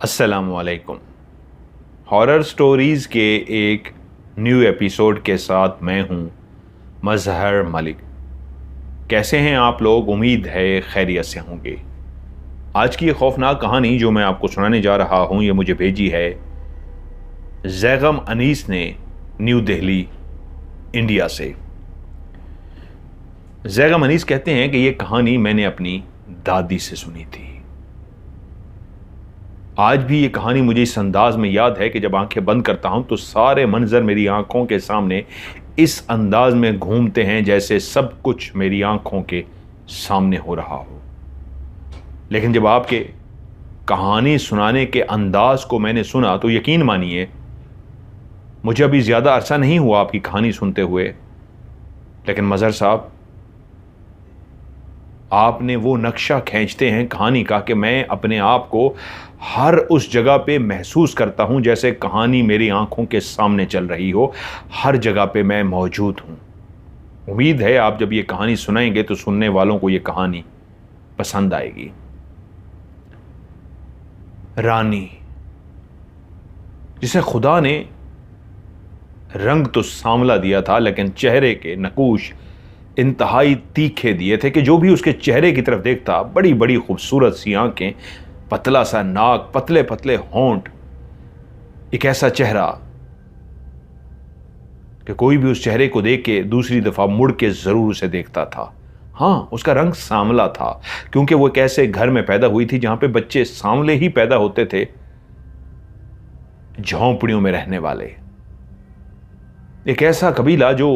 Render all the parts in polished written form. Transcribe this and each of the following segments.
अस्सलामुअलैकुम। Horror stories के एक न्यू एपिसोड के साथ मैं हूं मज़हर मलिक। कैसे हैं आप लोग? उम्मीद है खैरियत से होंगे। आज की ये खौफनाक कहानी जो मैं आपको सुनाने जा रहा हूं, ये मुझे भेजी है ज़ैगम अनीस ने, न्यू दिल्ली, इंडिया से। ज़ैगम अनीस कहते हैं कि ये कहानी मैंने अपनी दादी से सुनी थी। आज भी ये कहानी मुझे इस अंदाज में याद है कि जब आंखें बंद करता हूं तो सारे मंजर मेरी आंखों के सामने इस अंदाज में घूमते हैं जैसे सब कुछ मेरी आंखों के सामने हो रहा हो। लेकिन जब आपके कहानी सुनाने के अंदाज को मैंने सुना तो यकीन मानिए, मुझे अभी ज़्यादा अरसा नहीं हुआ आपकी कहानी सुनते हुए, लेकिन मज़हर साहब, आपने वो नक्शा खींचते हैं कहानी का कि मैं अपने आप को हर उस जगह पे महसूस करता हूं जैसे कहानी मेरी आंखों के सामने चल रही हो। हर जगह पे मैं मौजूद हूं। उम्मीद है आप जब ये कहानी सुनाएंगे तो सुनने वालों को ये कहानी पसंद आएगी। रानी, जिसे खुदा ने रंग तो सांवला दिया था लेकिन चेहरे के नकूश इंतहाई तीखे दिए थे कि जो भी उसके चेहरे की तरफ देखता, बड़ी बड़ी खूबसूरत सी आंखें, पतला सा नाक, पतले पतले होंठ, एक ऐसा चेहरा कि कोई भी उस चेहरे को देख के दूसरी दफा मुड़ के जरूर उसे देखता था। हां, उसका रंग सांवला था क्योंकि वो एक ऐसे घर में पैदा हुई थी जहां पे बच्चे सांवले ही पैदा होते थे, झोंपड़ियों में रहने वाले। एक ऐसा कबीला जो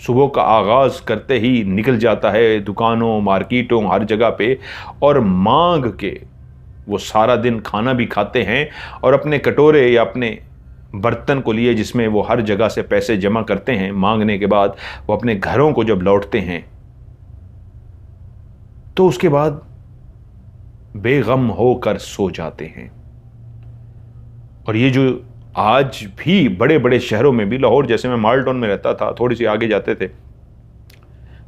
सुबह का आगाज करते ही निकल जाता है दुकानों, मार्केटों, हर जगह पे, और मांग के वो सारा दिन खाना भी खाते हैं और अपने कटोरे या अपने बर्तन को लिए जिसमें वो हर जगह से पैसे जमा करते हैं, मांगने के बाद वो अपने घरों को जब लौटते हैं तो उसके बाद बेगम होकर सो जाते हैं। और ये जो आज भी बड़े बड़े शहरों में भी, लाहौर जैसे, मैं माल्टन में रहता था, थोड़ी सी आगे जाते थे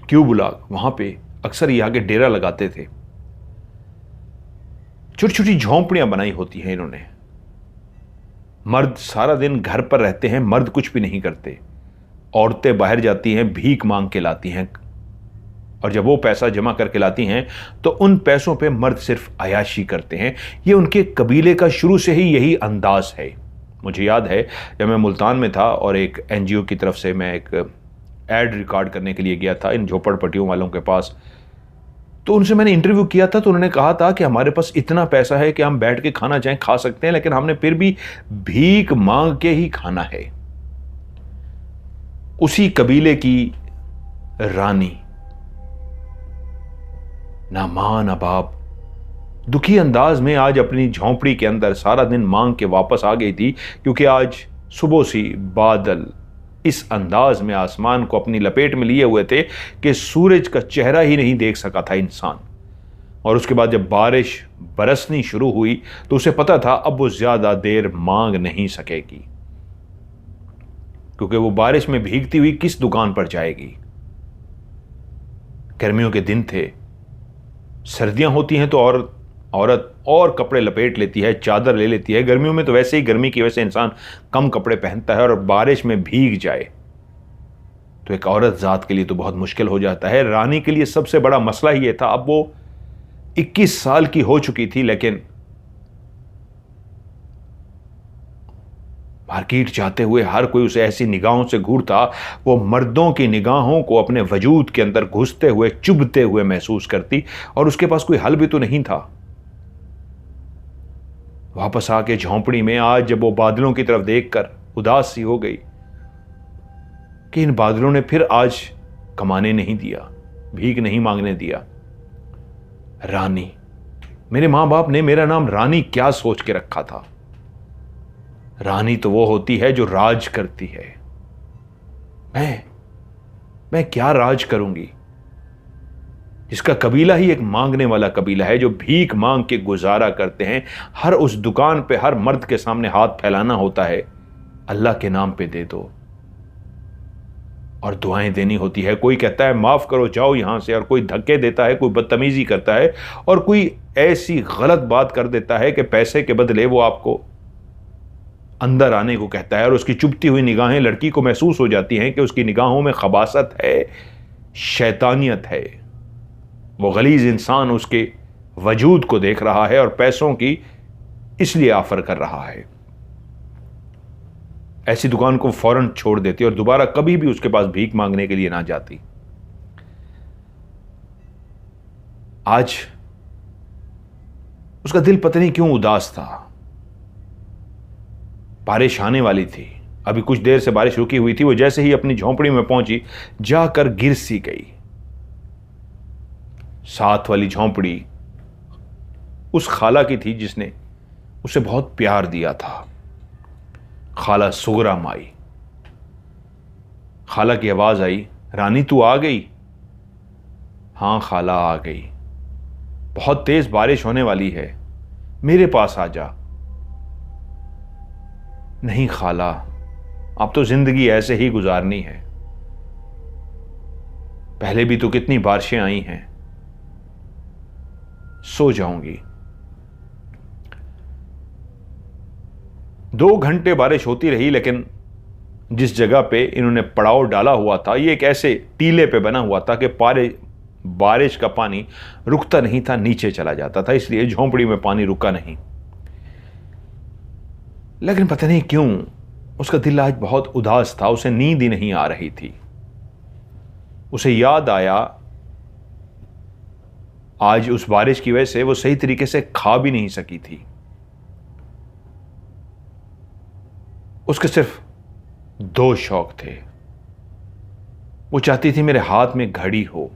क्यू ब्लॉक, वहां पे अक्सर ये आगे डेरा लगाते थे। छोटी छोटी झोंपड़ियां बनाई होती हैं इन्होंने। मर्द सारा दिन घर पर रहते हैं, मर्द कुछ भी नहीं करते। औरतें बाहर जाती हैं, भीख मांग के लाती हैं, और जब वो पैसा जमा करके लाती हैं तो उन पैसों पे मर्द सिर्फ अयाशी करते हैं। ये उनके कबीले का शुरू से ही यही अंदाज है। मुझे याद है जब मैं मुल्तान में था और एक एनजीओ की तरफ से मैं एक एड रिकॉर्ड करने के लिए गया था इन झोपड़पट्टियों वालों के पास, तो उनसे मैंने इंटरव्यू किया था। तो उन्होंने कहा था कि हमारे पास इतना पैसा है कि हम बैठ के खाना चाहें खा सकते हैं, लेकिन हमने फिर भी भीख मांग के ही खाना है। उसी कबीले की रानी, ना मां ना बाप, दुखी अंदाज में आज अपनी झोंपड़ी के अंदर सारा दिन मांग के वापस आ गई थी, क्योंकि आज सुबह सी बादल इस अंदाज में आसमान को अपनी लपेट में लिए हुए थे कि सूरज का चेहरा ही नहीं देख सका था इंसान। और उसके बाद जब बारिश बरसनी शुरू हुई तो उसे पता था अब वो ज्यादा देर मांग नहीं सकेगी, क्योंकि वो बारिश में भीगती हुई किस दुकान पर जाएगी। गर्मियों के दिन थे, सर्दियां होती हैं तो औरत और कपड़े लपेट लेती है, चादर ले लेती है। गर्मियों में तो वैसे ही गर्मी की वजह से इंसान कम कपड़े पहनता है, और बारिश में भीग जाए तो एक औरत जात के लिए तो बहुत मुश्किल हो जाता है। रानी के लिए सबसे बड़ा मसला ही यह था, अब वो 21 साल की हो चुकी थी, लेकिन मार्केट जाते हुए हर कोई उसे ऐसी निगाहों से घूरता, वो मर्दों की निगाहों को अपने वजूद के अंदर घुसते हुए, चुभते हुए महसूस करती, और उसके पास कोई हल भी तो नहीं था। वापस आके झोंपड़ी में आज जब वो बादलों की तरफ देखकर उदास सी हो गई कि इन बादलों ने फिर आज कमाने नहीं दिया, भीख नहीं मांगने दिया। रानी, मेरे मां बाप ने मेरा नाम रानी क्या सोच के रखा था? रानी तो वो होती है जो राज करती है। मैं क्या राज करूंगी? जिसका कबीला ही एक मांगने वाला कबीला है, जो भीख मांग के गुजारा करते हैं। हर उस दुकान पे हर मर्द के सामने हाथ फैलाना होता है, अल्लाह के नाम पे दे दो। और दुआएं देनी होती है। कोई कहता है माफ़ करो जाओ यहाँ से, और कोई धक्के देता है, कोई बदतमीज़ी करता है, और कोई ऐसी गलत बात कर देता है कि पैसे के बदले वो आपको अंदर आने को कहता है। और उसकी चुभती हुई निगाहें लड़की को महसूस हो जाती हैं कि उसकी निगाहों में खबासत है, शैतानियत है। वो गलीज इंसान उसके वजूद को देख रहा है और पैसों की इसलिए ऑफर कर रहा है। ऐसी दुकान को फौरन छोड़ देती और दोबारा कभी भी उसके पास भीख मांगने के लिए ना जाती। आज उसका दिल पता नहीं क्यों उदास था। बारिश आने वाली थी, अभी कुछ देर से बारिश रुकी हुई थी। वो जैसे ही अपनी झोंपड़ी में पहुंची, जाकर गिर सी गई। साथ वाली झोंपड़ी उस खाला की थी जिसने उसे बहुत प्यार दिया था, खाला सुगरा माई। खाला की आवाज आई, रानी तू आ गई? हां खाला आ गई, बहुत तेज बारिश होने वाली है, मेरे पास आ जा। नहीं खाला, अब तो जिंदगी ऐसे ही गुजारनी है, पहले भी तो कितनी बारिशें आई हैं, सो जाऊंगी। 2 घंटे बारिश होती रही, लेकिन जिस जगह पे इन्होंने पड़ाव डाला हुआ था, ये एक ऐसे टीले पे बना हुआ था कि बारिश का पानी रुकता नहीं था, नीचे चला जाता था, इसलिए झोंपड़ी में पानी रुका नहीं। लेकिन पता नहीं क्यों उसका दिल आज बहुत उदास था, उसे नींद ही नहीं आ रही थी। उसे याद आया आज उस बारिश की वजह से वो सही तरीके से खा भी नहीं सकी थी। उसके सिर्फ 2 शौक थे। वो चाहती थी मेरे हाथ में घड़ी हो।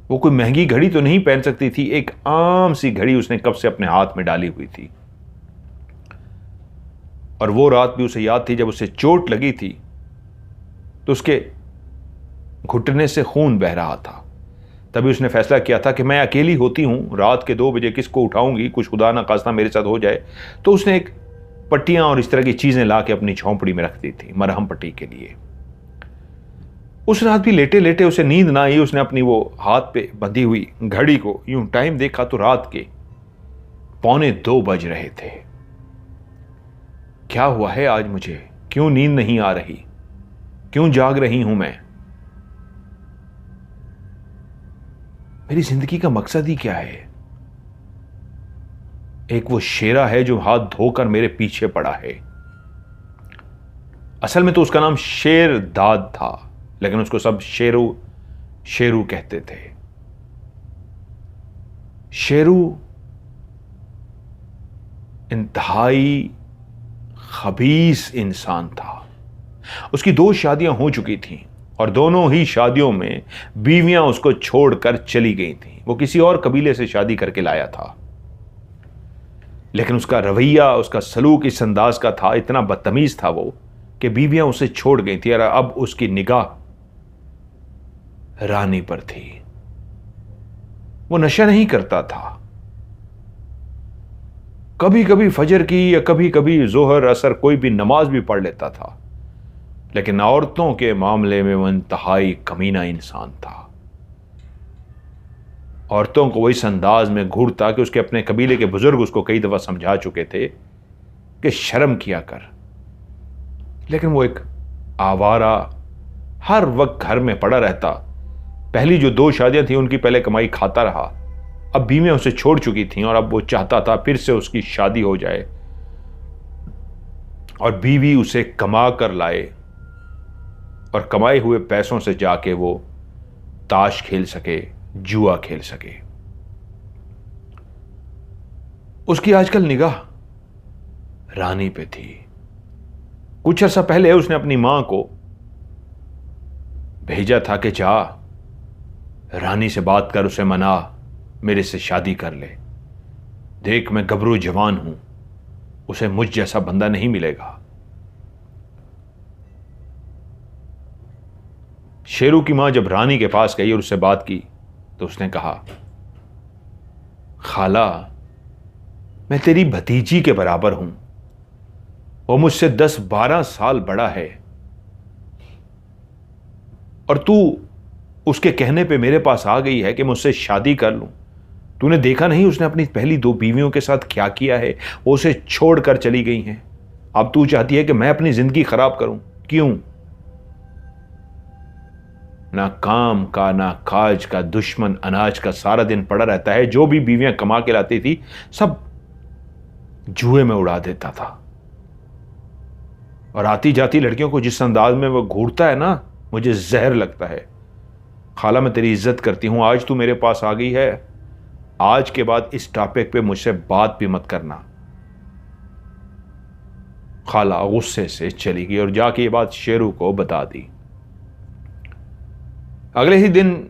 वो कोई महंगी घड़ी तो नहीं पहन सकती थी, एक आम सी घड़ी उसने कब से अपने हाथ में डाली हुई थी। और वो रात भी उसे याद थी जब उसे चोट लगी थी तो उसके घुटने से खून बह रहा था। तभी उसने फैसला किया था कि मैं अकेली होती हूं, रात के 2 बजे किसको उठाऊंगी, कुछ खुदा ना खास्ता मेरे साथ हो जाए। तो उसने एक पट्टियां और इस तरह की चीजें ला के अपनी झोंपड़ी में रख दी थी मरहम पट्टी के लिए। उस रात भी लेटे लेटे उसे नींद ना आई। उसने अपनी वो हाथ पे बंधी हुई घड़ी को यूं टाइम देखा तो रात के 1:45 बज रहे थे। क्या हुआ है आज मुझे, क्यों नींद नहीं आ रही, क्यों जाग रही हूं मैं, मेरी जिंदगी का मकसद ही क्या है। एक वो शेरा है जो हाथ धोकर मेरे पीछे पड़ा है। असल में तो उसका नाम शेर दाद था, लेकिन उसको सब शेरू शेरू कहते थे। शेरू इंतहाई खबीस इंसान था। उसकी 2 शादियां हो चुकी थीं और दोनों ही शादियों में बीवियां उसको छोड़कर चली गई थीं। वो किसी और कबीले से शादी करके लाया था, लेकिन उसका रवैया, उसका सलूक इस अंदाज का था, इतना बदतमीज था वो कि बीवियां उसे छोड़ गई थी और अब उसकी निगाह रानी पर थी। वो नशा नहीं करता था। कभी कभी फजर की या कभी कभी जोहर असर कोई भी नमाज भी पढ़ लेता था, लेकिन औरतों के मामले में वो इंतहाई कमीना इंसान था। औरतों को वो इस अंदाज में घूरता कि उसके अपने कबीले के बुजुर्ग उसको कई दफा समझा चुके थे कि शर्म किया कर, लेकिन वो एक आवारा हर वक्त घर में पड़ा रहता। पहली जो 2 शादियां थी उनकी पहले कमाई खाता रहा, अब बीवियां उसे छोड़ चुकी थीं और अब वो चाहता था फिर से उसकी शादी हो जाए और बीवी उसे कमा कर लाए और कमाए हुए पैसों से जाके वो ताश खेल सके, जुआ खेल सके। उसकी आजकल निगाह रानी पे थी। कुछ अर्सा पहले उसने अपनी मां को भेजा था कि जा रानी से बात कर, उसे मना, मेरे से शादी कर ले। देख मैं गबरू जवान हूं, उसे मुझ जैसा बंदा नहीं मिलेगा। शेरू की मां जब रानी के पास गई और उससे बात की तो उसने कहा, खाला मैं तेरी भतीजी के बराबर हूं, वो मुझसे 10-12 साल बड़ा है। और तू उसके कहने पे मेरे पास आ गई है कि मैं उससे शादी कर लूं। तूने देखा नहीं उसने अपनी पहली 2 बीवियों के साथ क्या किया है? वो उसे छोड़कर चली गई हैं। अब तू चाहती है कि मैं अपनी जिंदगी खराब करूं? क्यों? ना काम का ना काज का, दुश्मन अनाज का सारा दिन पड़ा रहता है। जो भी बीवियां कमा के लाती थी सब जुए में उड़ा देता था। और आती जाती लड़कियों को जिस अंदाज में वो घूरता है ना, मुझे जहर लगता है। खाला, मैं तेरी इज्जत करती हूं, आज तू मेरे पास आ गई है, आज के बाद इस टॉपिक पे मुझसे बात भी मत करना। खाला गुस्से से चली गई और जाके ये बात शेरू को बता दी। अगले ही दिन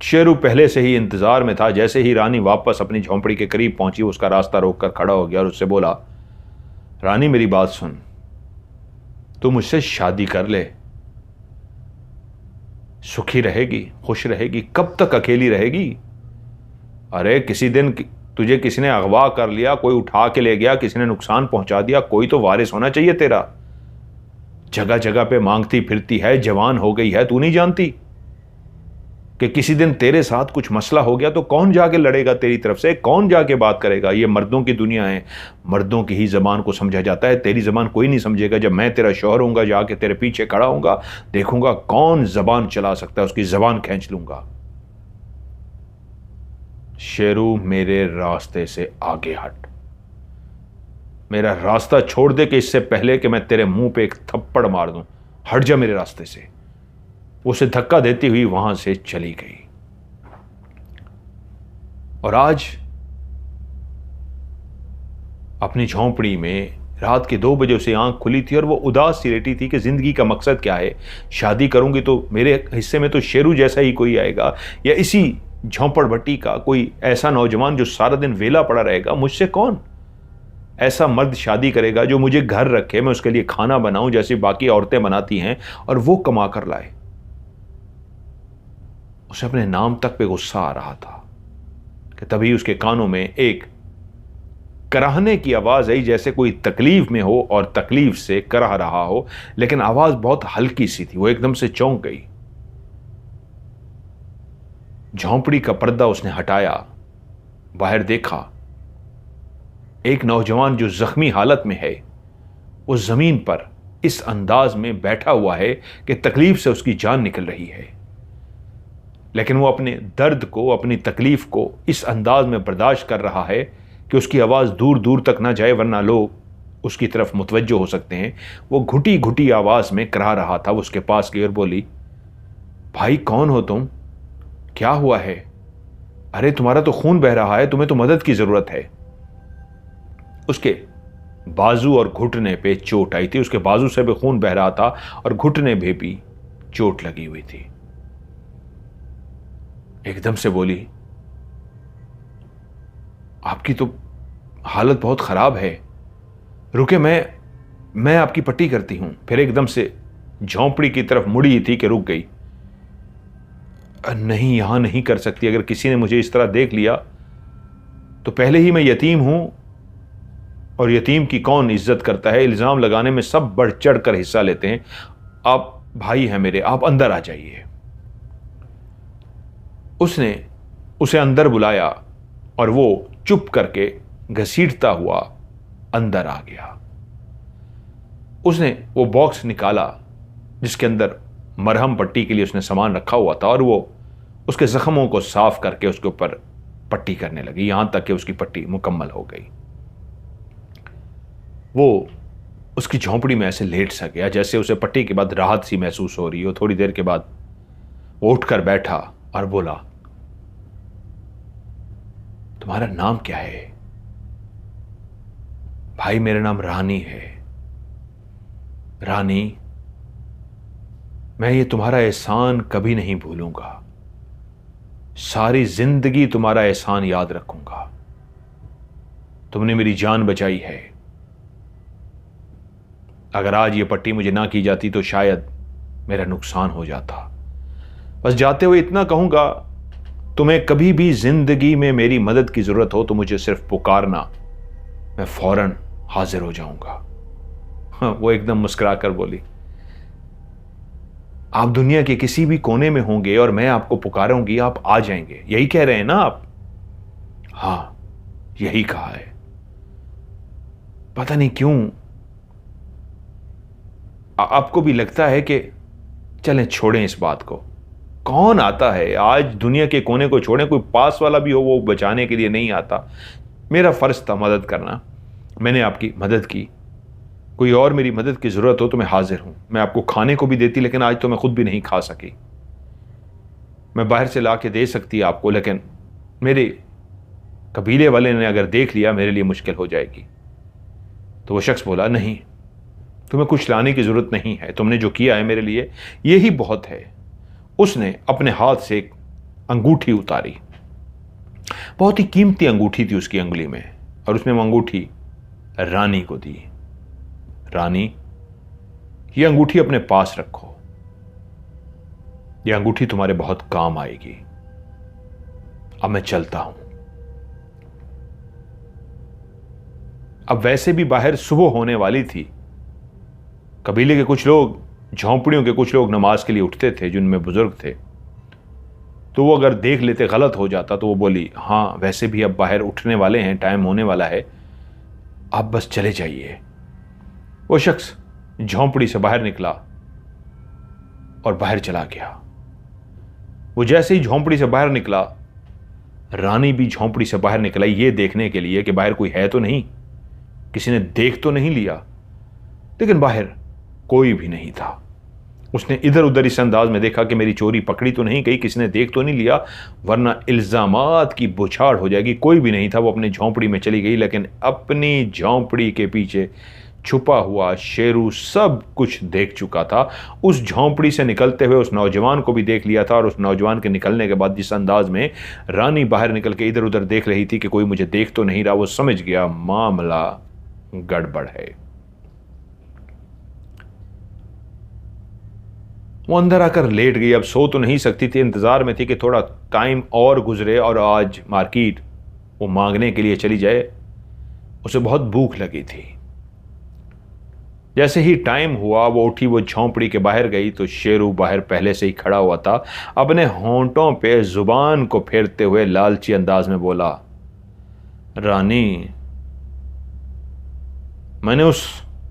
शेरू पहले से ही इंतजार में था। जैसे ही रानी वापस अपनी झोंपड़ी के करीब पहुंची, उसका रास्ता रोककर खड़ा हो गया और उससे बोला, रानी मेरी बात सुन, तू मुझसे शादी कर ले, सुखी रहेगी, खुश रहेगी। कब तक अकेली रहेगी? अरे किसी दिन तुझे किसी ने अगवा कर लिया, कोई उठा के ले गया, किसी ने नुकसान पहुंचा दिया, कोई तो वारिस होना चाहिए तेरा। जगह जगह पे मांगती फिरती है, जवान हो गई है, तू नहीं जानती कि किसी दिन तेरे साथ कुछ मसला हो गया तो कौन जाके लड़ेगा तेरी तरफ से? कौन जाके बात करेगा? ये मर्दों की दुनिया है, मर्दों की ही जबान को समझा जाता है। तेरी जबान कोई नहीं समझेगा। जब मैं तेरा शौहर हूंगा, जाके तेरे पीछे खड़ा हूंगा, देखूंगा कौन जबान चला सकता है, उसकी जबान खींच लूंगा। शेरू, मेरे रास्ते से आगे हट, मेरा रास्ता छोड़ दे कि इससे पहले कि मैं तेरे मुंह पे एक थप्पड़ मार दूं, हट जा मेरे रास्ते से। उसे धक्का देती हुई वहां से चली गई। और आज अपनी झोंपड़ी में रात के 2 बजे उसे आंख खुली थी और वो उदास सी लेटी थी कि जिंदगी का मकसद क्या है? शादी करूंगी तो मेरे हिस्से में तो शेरू जैसा ही कोई आएगा, या इसी झोंपड़पट्टी का कोई ऐसा नौजवान जो सारा दिन वेला पड़ा रहेगा। मुझसे कौन ऐसा मर्द शादी करेगा जो मुझे घर रखे, मैं उसके लिए खाना बनाऊं जैसी बाकी औरतें बनाती हैं, और वो कमा कर लाए? उसे अपने नाम तक पे गुस्सा आ रहा था कि तभी उसके कानों में एक कराहने की आवाज आई, जैसे कोई तकलीफ में हो और तकलीफ से कराह रहा हो, लेकिन आवाज बहुत हल्की सी थी। वो एकदम से चौंक गई। झोंपड़ी का पर्दा उसने हटाया, बाहर देखा, एक नौजवान जो जख्मी हालत में है वो जमीन पर इस अंदाज में बैठा हुआ है कि तकलीफ से उसकी जान निकल रही है। लेकिन वो अपने दर्द को, अपनी तकलीफ को इस अंदाज में बर्दाश्त कर रहा है कि उसकी आवाज़ दूर दूर तक ना जाए, वरना लोग उसकी तरफ मुतवज्जो हो सकते हैं। वो घुटी घुटी आवाज़ में करा रहा था। वो उसके पास गई और बोली, भाई कौन हो तुम? क्या हुआ है? अरे तुम्हारा तो खून बह रहा है, तुम्हें तो मदद की ज़रूरत है। उसके बाजू और घुटने पे चोट आई थी। उसके बाजू से भी खून बह रहा था और घुटने में भी चोट लगी हुई थी। एकदम से बोली, आपकी तो हालत बहुत खराब है, रुके, मैं आपकी पट्टी करती हूं। फिर एकदम से झोंपड़ी की तरफ मुड़ी थी कि रुक गई। नहीं, यहां नहीं कर सकती। अगर किसी ने मुझे इस तरह देख लिया तो पहले ही मैं यतीम हूं, और यतीम की कौन इज्जत करता है? इल्जाम लगाने में सब बढ़ चढ़ कर हिस्सा लेते हैं। आप भाई हैं मेरे, आप अंदर आ जाइए। उसने उसे अंदर बुलाया और वो चुप करके घसीटता हुआ अंदर आ गया। उसने वो बॉक्स निकाला जिसके अंदर मरहम पट्टी के लिए उसने सामान रखा हुआ था, और वो उसके जख्मों को साफ करके उसके ऊपर पट्टी करने लगी, यहां तक कि उसकी पट्टी मुकम्मल हो गई। वो उसकी झोंपड़ी में ऐसे लेट सा गया जैसे उसे पट्टी के बाद राहत सी महसूस हो रही हो। थोड़ी देर के बाद वो उठकर बैठा और बोला, तुम्हारा नाम क्या है? भाई मेरा नाम रानी है। रानी, मैं ये तुम्हारा एहसान कभी नहीं भूलूंगा, सारी जिंदगी तुम्हारा एहसान याद रखूंगा। तुमने मेरी जान बचाई है। अगर आज ये पट्टी मुझे ना की जाती तो शायद मेरा नुकसान हो जाता। बस जाते हुए इतना कहूंगा, तुम्हें कभी भी जिंदगी में मेरी मदद की जरूरत हो तो मुझे सिर्फ पुकारना, मैं फौरन हाजिर हो जाऊंगा। वो एकदम मुस्कुरा कर बोली, आप दुनिया के किसी भी कोने में होंगे और मैं आपको पुकारूंगी, आप आ जाएंगे। यही कह रहे हैं ना आप? हां, यही कहा है। पता नहीं क्यों आपको भी लगता है कि चलें छोड़ें इस बात को। कौन आता है आज दुनिया के कोने को छोड़ें, कोई पास वाला भी हो वो बचाने के लिए नहीं आता। मेरा फर्ज था मदद करना, मैंने आपकी मदद की। कोई और मेरी मदद की जरूरत हो तो मैं हाजिर हूं। मैं आपको खाने को भी देती, लेकिन आज तो मैं खुद भी नहीं खा सकी। मैं बाहर से ला के दे सकती आपको, लेकिन मेरे कबीले वाले ने अगर देख लिया मेरे लिए मुश्किल हो जाएगी। तो वो शख्स बोला, नहीं, तुम्हें कुछ लाने की जरूरत नहीं है, तुमने जो किया है मेरे लिए यही बहुत है। उसने अपने हाथ से एक अंगूठी उतारी, बहुत ही कीमती अंगूठी थी उसकी अंगुली में, और उसने वो अंगूठी रानी को दी। रानी, ये अंगूठी अपने पास रखो, ये अंगूठी तुम्हारे बहुत काम आएगी। अब मैं चलता हूं। अब वैसे भी बाहर सुबह होने वाली थी। कबीले के कुछ लोग, झोंपड़ियों के कुछ लोग नमाज के लिए उठते थे, जिनमें बुजुर्ग थे। तो वो अगर देख लेते गलत हो जाता तो वो बोली, हाँ वैसे भी अब बाहर उठने वाले हैं, टाइम होने वाला है, आप बस चले जाइए। वो शख्स झोंपड़ी से बाहर निकला और बाहर चला गया। वो जैसे ही झोंपड़ी से बाहर निकला, रानी भी झोंपड़ी से बाहर निकला, ये देखने के लिए कि बाहर कोई है तो नहीं, किसी ने देख तो नहीं लिया। लेकिन बाहर कोई भी नहीं था। उसने इधर उधर इस अंदाज में देखा कि मेरी चोरी पकड़ी तो नहीं गई, किसी ने देख तो नहीं लिया, वरना इल्जामात की बौछार हो जाएगी। कोई भी नहीं था। वो अपनी झोंपड़ी में चली गई, लेकिन अपनी झोंपड़ी के पीछे छुपा हुआ शेरू सब कुछ देख चुका था। उस झोंपड़ी से निकलते हुए उस नौजवान को भी देख लिया था, और उस नौजवान के निकलने के बाद जिस अंदाज में रानी बाहर निकल के इधर उधर देख रही थी कि कोई मुझे देख तो नहीं रहा, वो समझ गया मामला गड़बड़ है। वो अंदर आकर लेट गई। अब सो तो नहीं सकती थी, इंतजार में थी कि थोड़ा टाइम और गुजरे और आज मार्केट वो मांगने के लिए चली जाए। उसे बहुत भूख लगी थी। जैसे ही टाइम हुआ वो उठी, वो झोंपड़ी के बाहर गई तो शेरू बाहर पहले से ही खड़ा हुआ था। अपने होंठों पे जुबान को फेरते हुए लालची अंदाज में बोला, रानी, मैंने उस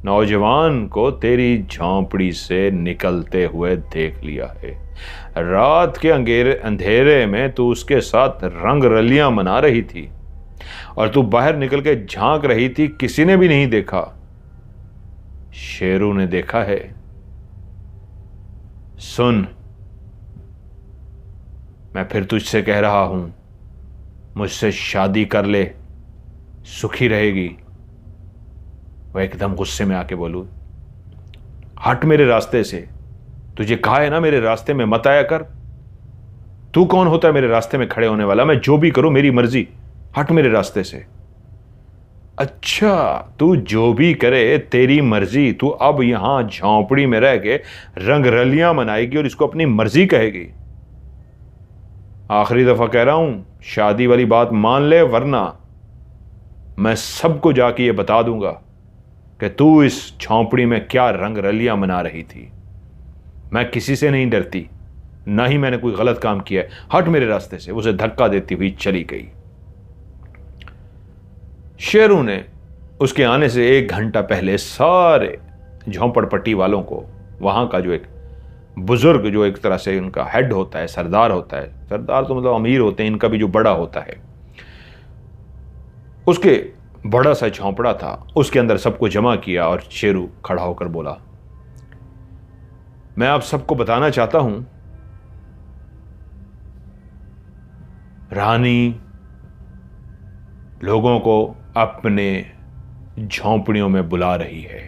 नौजवान को तेरी झोंपड़ी से निकलते हुए देख लिया है। रात के अंधेरे में तू उसके साथ रंग रलियां मना रही थी, और तू बाहर निकल के झांक रही थी, किसी ने भी नहीं देखा। शेरू ने देखा है। सुन, मैं फिर तुझसे कह रहा हूं, मुझसे शादी कर ले, सुखी रहेगी। वह एकदम गुस्से में आके बोलू, हट मेरे रास्ते से, तुझे कहा है ना मेरे रास्ते में मत आया कर। तू कौन होता है मेरे रास्ते में खड़े होने वाला? मैं जो भी करूं मेरी मर्जी, हट मेरे रास्ते से। अच्छा, तू जो भी करे तेरी मर्जी, तू अब यहां झोंपड़ी में रह के रंग रलियां मनाएगी और इसको अपनी मर्जी कहेगी। आखिरी दफा कह रहा हूं, शादी वाली बात मान ले, वरना मैं सबको जाके ये बता दूंगा कि तू इस झोंपड़ी में क्या रंग रलियां मना रही थी। मैं किसी से नहीं डरती, ना ही मैंने कोई गलत काम किया है, हट मेरे रास्ते से। उसे धक्का देती हुई चली गई। शेरू ने उसके आने से 1 घंटा पहले सारे झोंपड़पट्टी वालों को, वहां का जो एक बुजुर्ग, जो एक तरह से उनका हेड होता है, सरदार होता है, सरदार तो मतलब अमीर होते हैं, इनका भी जो बड़ा होता है, उसके बड़ा सा झोंपड़ा था, उसके अंदर सबको जमा किया। और शेरू खड़ा होकर बोला, मैं आप सबको बताना चाहता हूं, रानी लोगों को अपने झोंपड़ियों में बुला रही है।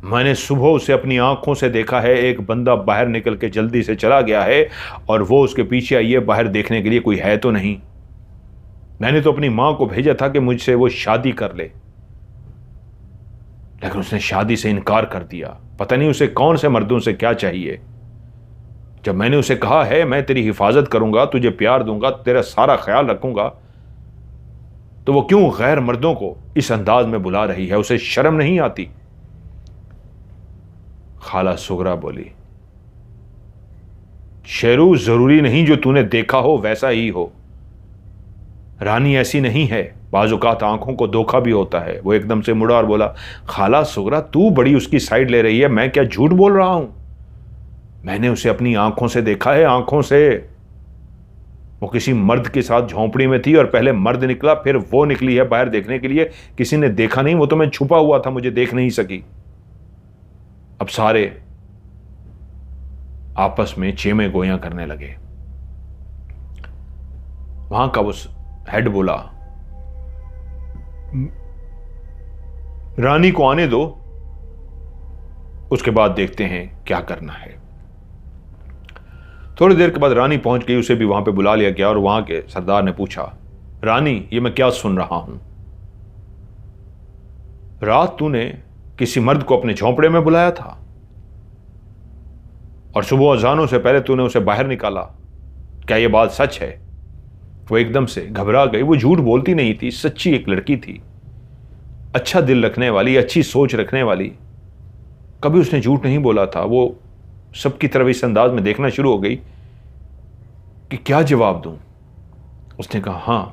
मैंने सुबह उसे अपनी आंखों से देखा है। एक बंदा बाहर निकल के जल्दी से चला गया है और वो उसके पीछे आई है बाहर देखने के लिए कोई है तो नहीं। मैंने तो अपनी मां को भेजा था कि मुझसे वो शादी कर ले, लेकिन उसने शादी से इनकार कर दिया। पता नहीं उसे कौन से मर्दों से क्या चाहिए। जब मैंने उसे कहा है मैं तेरी हिफाजत करूंगा, तुझे प्यार दूंगा, तेरा सारा ख्याल रखूंगा, तो वो क्यों गैर मर्दों को इस अंदाज में बुला रही है? उसे शर्म नहीं आती? खाला सुगरा बोली, शेरू, जरूरी नहीं जो तूने देखा हो वैसा ही हो। रानी ऐसी नहीं है, बाजुकात आंखों को धोखा भी होता है। वो एकदम से मुड़ा और बोला, खाला सुगरा, तू बड़ी उसकी साइड ले रही है, मैं क्या झूठ बोल रहा हूं? मैंने उसे अपनी आंखों से देखा है, आंखों से। वो किसी मर्द के साथ झोंपड़ी में थी और पहले मर्द निकला, फिर वो निकली है बाहर देखने के लिए। किसी ने देखा नहीं, वो तो मैं छुपा हुआ था, मुझे देख नहीं सकी। अब सारे आपस में चेमे गोयां करने लगे। वहां का उस हेड बोला, रानी को आने दो, उसके बाद देखते हैं क्या करना है। थोड़ी देर के बाद रानी पहुंच गई, उसे भी वहां पे बुला लिया गया और वहां के सरदार ने पूछा, रानी, ये मैं क्या सुन रहा हूं? रात तूने किसी मर्द को अपने झोंपड़े में बुलाया था और सुबह अजानों से पहले तूने उसे बाहर निकाला, क्या यह बात सच है? वो एकदम से घबरा गई। वो झूठ बोलती नहीं थी, सच्ची एक लड़की थी, अच्छा दिल रखने वाली, अच्छी सोच रखने वाली। कभी उसने झूठ नहीं बोला था। वो सबकी तरफ इस अंदाज में देखना शुरू हो गई कि क्या जवाब दूं। उसने कहा, हां,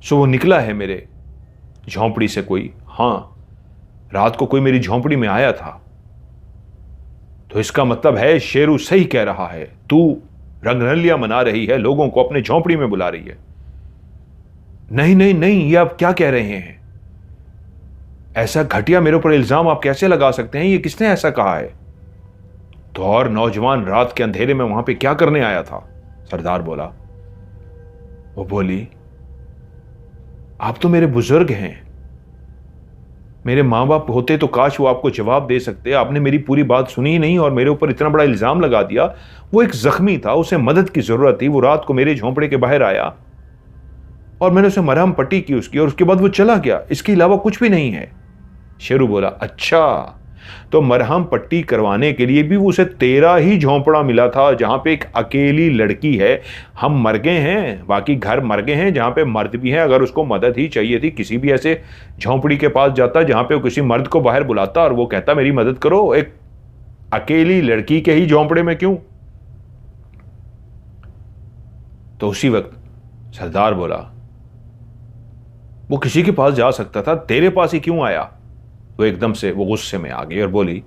सो वो निकला है मेरे झोंपड़ी से कोई? हां, रात को कोई मेरी झोंपड़ी में आया था। तो इसका मतलब है शेरू सही कह रहा है, तू रंगरलियां मना रही है, लोगों को अपने झोंपड़ी में बुला रही है। नहीं नहीं नहीं, ये आप क्या कह रहे हैं? ऐसा घटिया मेरे ऊपर इल्जाम आप कैसे लगा सकते हैं? ये किसने ऐसा कहा है? तो और नौजवान रात के अंधेरे में वहां पे क्या करने आया था? सरदार बोला। वो बोली, आप तो मेरे बुजुर्ग हैं, मेरे मां बाप होते तो काश वो आपको जवाब दे सकते। आपने मेरी पूरी बात सुनी ही नहीं और मेरे ऊपर इतना बड़ा इल्जाम लगा दिया। वो एक जख्मी था, उसे मदद की जरूरत थी। वो रात को मेरे झोंपड़े के बाहर आया और मैंने उसे मरहम पट्टी की उसकी, और उसके बाद वो चला गया। इसके अलावा कुछ भी नहीं है। शेरू बोला, अच्छा, तो मरहम पट्टी करवाने के लिए भी उसे तेरा ही झोंपड़ा मिला था जहां पे एक अकेली लड़की है। हम मर गए हैं, बाकी घर मर गए हैं जहां पे मर्द भी हैं। अगर उसको मदद ही चाहिए थी, किसी भी ऐसे झोंपड़ी के पास जाता जहां पे वो किसी मर्द को बाहर बुलाता और वो कहता मेरी मदद करो, एक अकेली लड़की के ही झोंपड़े में क्यों? तो उसी वक्त सरदार बोला, वो किसी के पास जा सकता था, तेरे पास ही क्यों आया? वो एकदम से वो गुस्से में आ गई और बोली,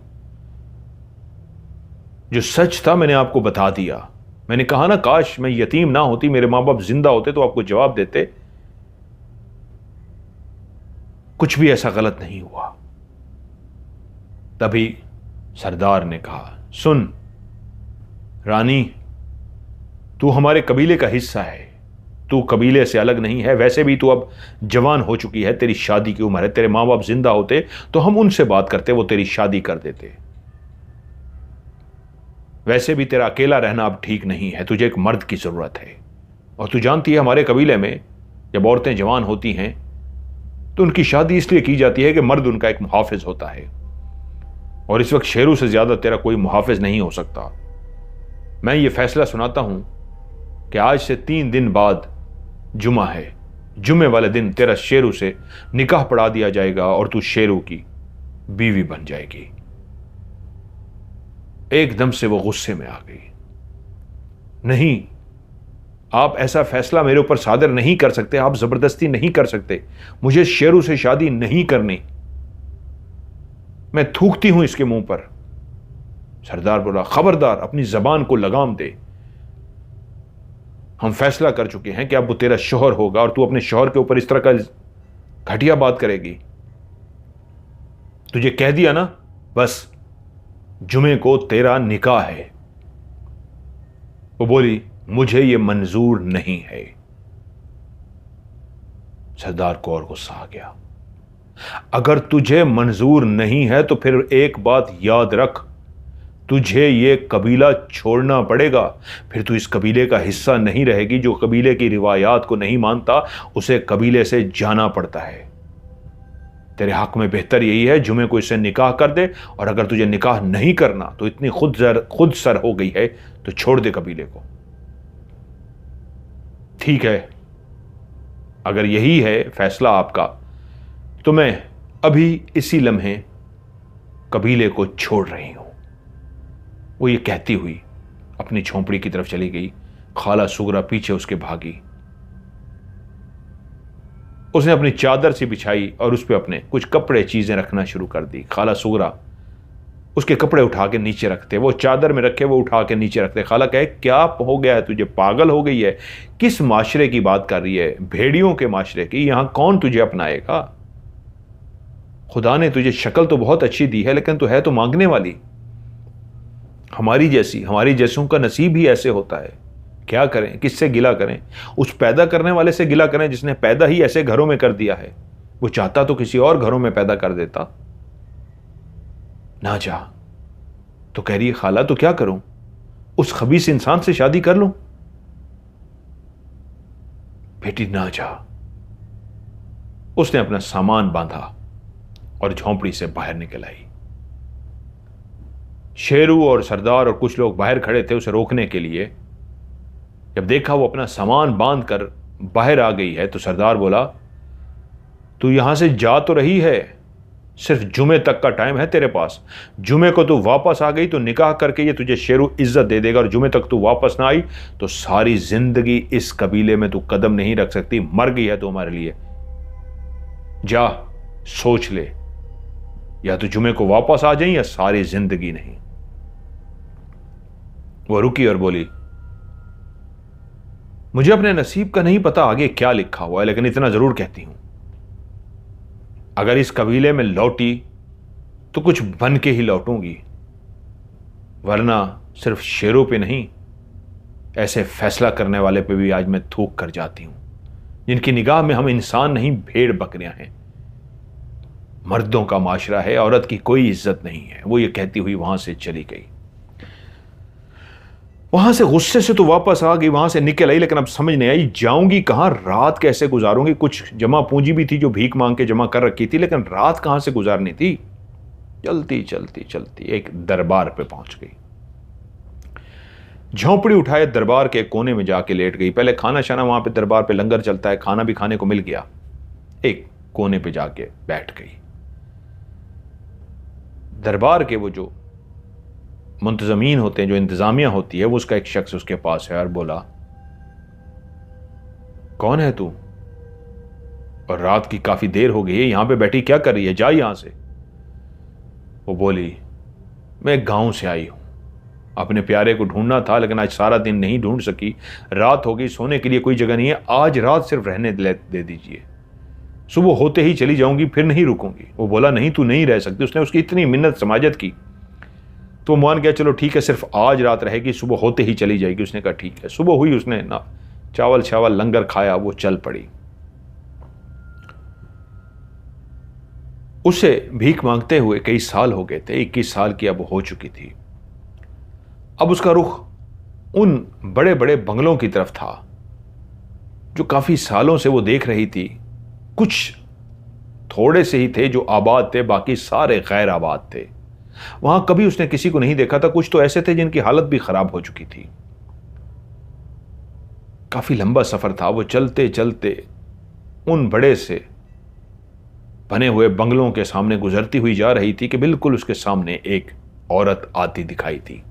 जो सच था मैंने आपको बता दिया। मैंने कहा ना, काश मैं यतीम ना होती, मेरे मां बाप जिंदा होते तो आपको जवाब देते। कुछ भी ऐसा गलत नहीं हुआ। तभी सरदार ने कहा, सुन रानी, तू हमारे कबीले का हिस्सा है, तू कबीले से अलग नहीं है। वैसे भी तू अब जवान हो चुकी है, तेरी शादी की उम्र है। तेरे मां बाप जिंदा होते तो हम उनसे बात करते, वो तेरी शादी कर देते। वैसे भी तेरा अकेला रहना अब ठीक नहीं है, तुझे एक मर्द की जरूरत है। और तू जानती है हमारे कबीले में जब औरतें जवान होती हैं तो उनकी शादी इसलिए की जाती है कि मर्द उनका एक मुहाफिज होता है। और इस वक्त शेरू से ज्यादा तेरा कोई मुहाफिज नहीं हो सकता। मैं ये फैसला सुनाता हूं कि आज से 3 दिन बाद जुमा है। जुमे वाले दिन तेरा शेरू से निकाह पढ़ा दिया जाएगा और तू शेरू की बीवी बन जाएगी। एकदम से वो गुस्से में आ गई। नहीं, आप ऐसा फैसला मेरे ऊपर सादर नहीं कर सकते, आप जबरदस्ती नहीं कर सकते। मुझे शेरू से शादी नहीं करनी, मैं थूकती हूं इसके मुंह पर। सरदार बोला, खबरदार, अपनी जबान को लगाम दे। हम फैसला कर चुके हैं कि अब वो तेरा शौहर होगा और तू अपने शौहर के ऊपर इस तरह का घटिया बात करेगी। तुझे कह दिया ना, बस जुमे को तेरा निकाह है। वो बोली, मुझे ये मंजूर नहीं है। सरदार को और गुस्सा आ गया। अगर तुझे मंजूर नहीं है तो फिर एक बात याद रख, तुझे ये कबीला छोड़ना पड़ेगा। फिर तू इस कबीले का हिस्सा नहीं रहेगी। जो कबीले की रिवायात को नहीं मानता उसे कबीले से जाना पड़ता है। तेरे हक में बेहतर यही है, जुमे को इससे निकाह कर दे। और अगर तुझे निकाह नहीं करना तो इतनी खुद सर हो गई है तो छोड़ दे कबीले को। ठीक है, अगर यही है फैसला आपका तो मैं अभी इसी लम्हे कबीले को छोड़ रही हूं। वो ये कहती हुई अपनी झोंपड़ी की तरफ चली गई। खाला सुगरा पीछे उसके भागी। उसने अपनी चादर सी बिछाई और उस पर अपने कुछ कपड़े चीजें रखना शुरू कर दी। खाला सुगरा उसके कपड़े उठा के नीचे रखते, वो चादर में रखे वो उठा के नीचे रखते। खाला कहे क्या हो गया है तुझे, पागल हो गई है? किस माशरे की बात कर रही है? भेड़ियों के माशरे की। यहां कौन तुझे अपनाएगा? खुदा ने तुझे शक्ल तो बहुत अच्छी दी है, लेकिन तू है तो मांगने वाली। हमारी जैसों का नसीब ही ऐसे होता है। क्या करें, किससे गिला करें? उस पैदा करने वाले से गिला करें जिसने पैदा ही ऐसे घरों में कर दिया है। वो चाहता तो किसी और घरों में पैदा कर देता। ना जा। तो कह रही है खाला तो क्या करूं? उस खबीस इंसान से शादी कर लूं? बेटी ना जा। उसने अपना सामान बांधा और झोंपड़ी से बाहर निकल आई। शेरू और सरदार और कुछ लोग बाहर खड़े थे उसे रोकने के लिए। जब देखा वो अपना सामान बांध कर बाहर आ गई है तो सरदार बोला, तू यहां से जा तो रही है, सिर्फ जुमे तक का टाइम है तेरे पास। जुमे को तू वापस आ गई तो निकाह करके ये तुझे शेरू इज्जत दे देगा, और जुमे तक तू वापस ना आई तो सारी जिंदगी इस कबीले में तू कदम नहीं रख सकती। मर गई है तू हमारे लिए। जा, सोच ले, या तो जुमे को वापस आ जाए या सारी जिंदगी नहीं। वो रुकी और बोली, मुझे अपने नसीब का नहीं पता आगे क्या लिखा हुआ है, लेकिन इतना जरूर कहती हूं, अगर इस कबीले में लौटी तो कुछ बन के ही लौटूंगी, वरना सिर्फ शेरों पे नहीं, ऐसे फैसला करने वाले पे भी आज मैं थूक कर जाती हूं जिनकी निगाह में हम इंसान नहीं भेड़ बकरियां हैं। मर्दों का माशरा है, औरत की कोई इज्जत नहीं है। वो ये कहती हुई वहां से चली गई। वहां से गुस्से से तो वापस आ गई, वहां से निकल आई, लेकिन अब समझ नहीं आई जाऊंगी कहां, रात कैसे गुजारूंगी। कुछ जमा पूंजी भी थी जो भीख मांग के जमा कर रखी थी, लेकिन रात कहां से गुजारनी थी। चलती चलती चलती एक दरबार पे पहुंच गई। झोंपड़ी उठाए दरबार के कोने में जाके लेट गई। पहले खाना शाना वहां पे दरबार पे लंगर चलता है, खाना भी खाने को मिल गया। एक कोने पे जाके बैठ गई। दरबार के वो जो मुंतजमीन होते हैं, जो इंतजामिया होती है, वो उसका एक शख्स उसके पास है और बोला, कौन है तू, और रात की काफी देर हो गई है, यहां पे बैठी क्या कर रही है, जा यहां से। वो बोली, मैं गांव से आई हूं, अपने प्यारे को ढूंढना था, लेकिन आज सारा दिन नहीं ढूंढ सकी, रात हो गई, सोने के लिए कोई जगह नहीं है, आज रात सिर्फ रहने दे दीजिए, सुबह होते ही चली जाऊंगी, फिर नहीं रुकूंगी। वो बोला, नहीं तू नहीं रह सकती। उसने उसकी इतनी मिन्नत समाजत की तो मान गया, चलो ठीक है, सिर्फ आज रात रहेगी, सुबह होते ही चली जाएगी। उसने कहा ठीक है। सुबह हुई, उसने ना चावल चावल लंगर खाया, वो चल पड़ी। उसे भीख मांगते हुए कई साल हो गए थे, 21 साल की अब हो चुकी थी। अब उसका रुख उन बड़े बड़े बंगलों की तरफ था जो काफी सालों से वो देख रही थी। कुछ थोड़े से ही थे जो आबाद थे, बाकी सारे गैर आबाद थे। वहां कभी उसने किसी को नहीं देखा था। कुछ तो ऐसे थे जिनकी हालत भी खराब हो चुकी थी। काफी लंबा सफर था। वो चलते चलते उन बड़े से बने हुए बंगलों के सामने गुजरती हुई जा रही थी कि बिल्कुल उसके सामने एक औरत आती दिखाई थी।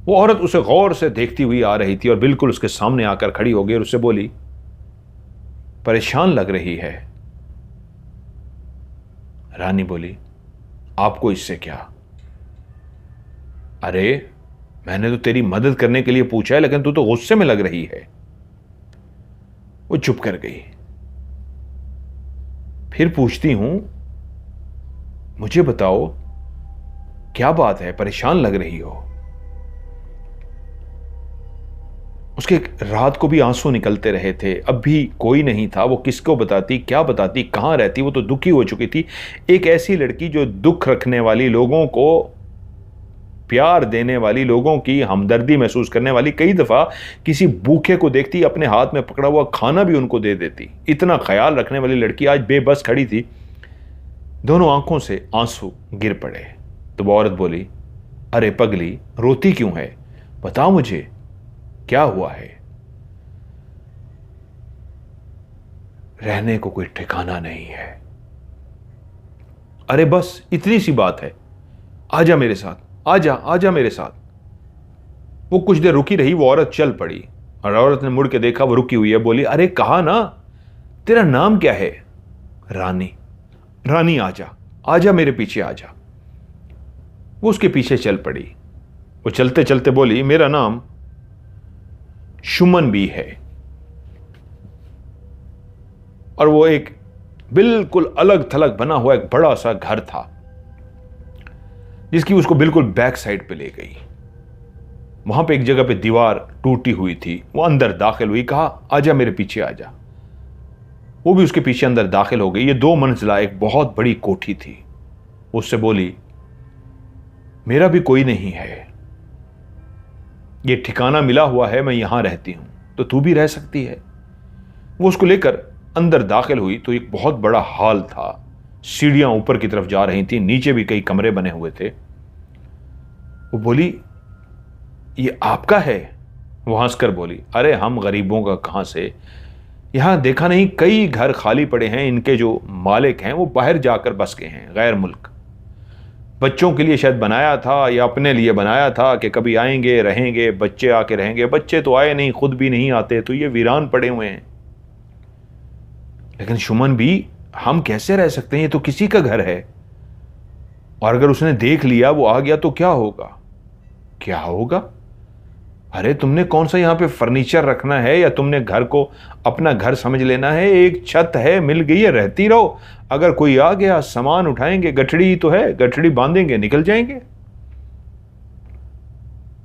वो औरत उसे गौर से देखती हुई आ रही थी और बिल्कुल उसके सामने आकर खड़ी हो गई और उससे बोली, परेशान लग रही है। रानी बोली, आपको इससे क्या? अरे मैंने तो तेरी मदद करने के लिए पूछा है, लेकिन तू तो गुस्से में लग रही है। वो चुप कर गई। फिर पूछती हूं, मुझे बताओ क्या बात है, परेशान लग रही हो? उसके रात को भी आंसू निकलते रहे थे। अब भी कोई नहीं था। वो किसको बताती, क्या बताती, कहां रहती? वो तो दुखी हो चुकी थी। एक ऐसी लड़की जो दुख रखने वाली, लोगों को प्यार देने वाली, लोगों की हमदर्दी महसूस करने वाली, कई दफा किसी भूखे को देखती, अपने हाथ में पकड़ा हुआ खाना भी उनको दे देती। इतना ख्याल रखने वाली लड़की आज बेबस खड़ी थी। दोनों आंखों से आंसू गिर पड़े। तो वो औरत बोली, अरे पगली, रोती क्यों है? बताओ मुझे क्या हुआ है? रहने को कोई ठिकाना नहीं है, अरे बस इतनी सी बात है, आजा मेरे साथ, आजा आजा मेरे साथ। वो कुछ देर रुकी रही, वो औरत चल पड़ी और औरत ने मुड़ के देखा वो रुकी हुई है। बोली, अरे कहा ना, तेरा नाम क्या है? रानी। रानी आजा, आजा मेरे पीछे आजा। वो उसके पीछे चल पड़ी। वो चलते चलते बोली, मेरा नाम सुमन बी है। और वो एक बिल्कुल अलग थलग बना हुआ एक बड़ा सा घर था, जिसकी उसको बिल्कुल बैक साइड पे ले गई। वहां पे एक जगह पे दीवार टूटी हुई थी, वो अंदर दाखिल हुई, कहा आजा मेरे पीछे आजा। वो भी उसके पीछे अंदर दाखिल हो गई। ये 2 मंजिला एक बहुत बड़ी कोठी थी। उससे बोली, मेरा भी कोई नहीं है, ये ठिकाना मिला हुआ है, मैं यहां रहती हूं, तो तू भी रह सकती है। वो उसको लेकर अंदर दाखिल हुई तो एक बहुत बड़ा हॉल था। सीढ़ियां ऊपर की तरफ जा रही थी, नीचे भी कई कमरे बने हुए थे। वो बोली, ये आपका है? वो हंसकर बोली, अरे हम गरीबों का कहां से, यहां देखा नहीं कई घर खाली पड़े हैं, इनके जो मालिक हैं वो बाहर जाकर बस गए हैं, गैर मुल्क। बच्चों के लिए शायद बनाया था या अपने लिए बनाया था कि कभी आएंगे रहेंगे, बच्चे आके रहेंगे। बच्चे तो आए नहीं, खुद भी नहीं आते, तो ये वीरान पड़े हुए हैं। लेकिन सुमन भी, हम कैसे रह सकते हैं, ये तो किसी का घर है, और अगर उसने देख लिया, वो आ गया तो क्या होगा? क्या होगा? अरे तुमने कौन सा यहां पे फर्नीचर रखना है, या तुमने घर को अपना घर समझ लेना है? एक छत है, मिल गई है, रहती रहो। अगर कोई आ गया, सामान उठाएंगे, गठड़ी ही तो है, गठड़ी बांधेंगे, निकल जाएंगे।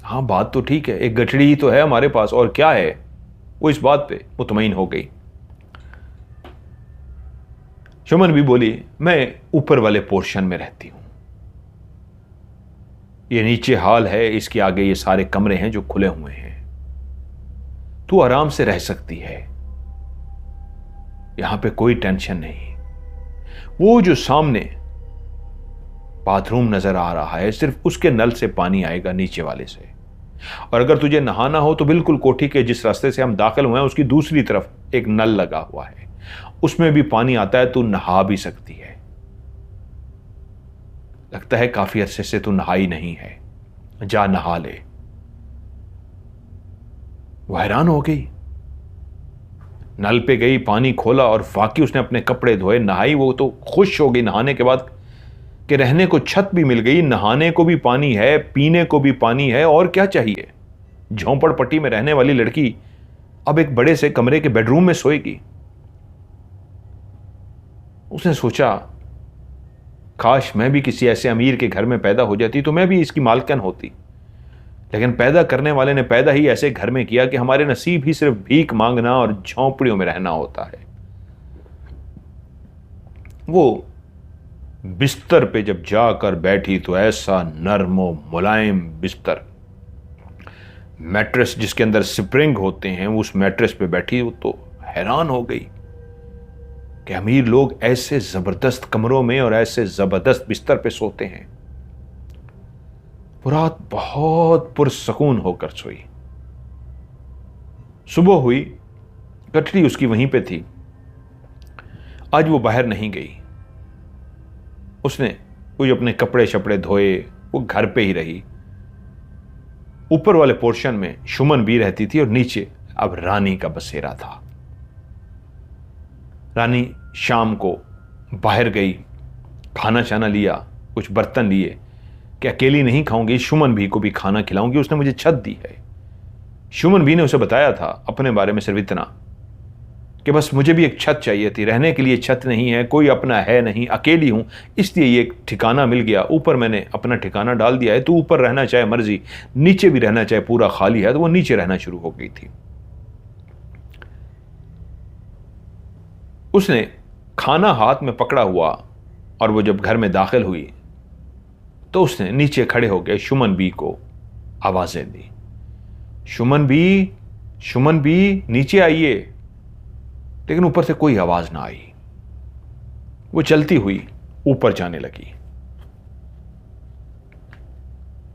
हाँ बात तो ठीक है, एक गठड़ी ही तो है हमारे पास, और क्या है। वो इस बात पे मुतमईन हो गई। सुमन भी बोली, मैं ऊपर वाले पोर्शन में रहती हूं, ये नीचे हॉल है, इसके आगे ये सारे कमरे हैं जो खुले हुए हैं, तू आराम से रह सकती है, यहां पे कोई टेंशन नहीं। वो जो सामने बाथरूम नजर आ रहा है, सिर्फ उसके नल से पानी आएगा, नीचे वाले से। और अगर तुझे नहाना हो तो बिल्कुल कोठी के जिस रास्ते से हम दाखिल हुए हैं उसकी दूसरी तरफ एक नल लगा हुआ है, उसमें भी पानी आता है, तू नहा भी सकती है। लगता है काफी अरसे से तू नहाई नहीं है, जा नहा ले। वो हैरान हो गई, नल पे गई, पानी खोला और वाकई उसने अपने कपड़े धोए, नहाई। वो तो खुश हो गई नहाने के बाद कि रहने को छत भी मिल गई, नहाने को भी पानी है, पीने को भी पानी है, और क्या चाहिए। झोंपड़पट्टी में रहने वाली लड़की अब एक बड़े से कमरे के बेडरूम में सोएगी। उसने सोचा, काश मैं भी किसी ऐसे अमीर के घर में पैदा हो जाती तो मैं भी इसकी मालकिन होती। लेकिन पैदा करने वाले ने पैदा ही ऐसे घर में किया कि हमारे नसीब ही सिर्फ भीख मांगना और झोंपड़ियों में रहना होता है। वो बिस्तर पे जब जाकर बैठी तो ऐसा नर्म और मुलायम बिस्तर, मैट्रेस जिसके अंदर स्प्रिंग होते हैं, उस मैट्रेस पे बैठी तो हैरान हो गई कि अमीर लोग ऐसे जबरदस्त कमरों में और ऐसे जबरदस्त बिस्तर पे सोते हैं। वो रात बहुत पुरसकून होकर सोई। सुबह हुई, गठरी उसकी वहीं पे थी। आज वो बाहर नहीं गई, उसने कोई अपने कपड़े शपड़े धोए, वो घर पे ही रही। ऊपर वाले पोर्शन में सुमन भी रहती थी और नीचे अब रानी का बसेरा था। रानी शाम को बाहर गई, खाना शाना लिया, कुछ बर्तन लिए कि अकेली नहीं खाऊंगी, सुमन भी को भी खाना खिलाऊंगी, उसने मुझे छत दी है। सुमन भी ने उसे बताया था अपने बारे में सिर्फ इतना कि बस मुझे भी एक छत चाहिए थी, रहने के लिए छत नहीं है, कोई अपना है नहीं, अकेली हूं, इसलिए ये एक ठिकाना मिल गया, ऊपर मैंने अपना ठिकाना डाल दिया है। तू ऊपर रहना चाहे मर्जी, नीचे भी रहना चाहे पूरा खाली है। तो वो नीचे रहना शुरू हो गई थी। उसने खाना हाथ में पकड़ा हुआ और वो जब घर में दाखिल हुई तो उसने नीचे खड़े होकर सुमन बी को आवाजें दी, सुमन बी नीचे आइए। लेकिन ऊपर से कोई आवाज ना आई। वो चलती हुई ऊपर जाने लगी।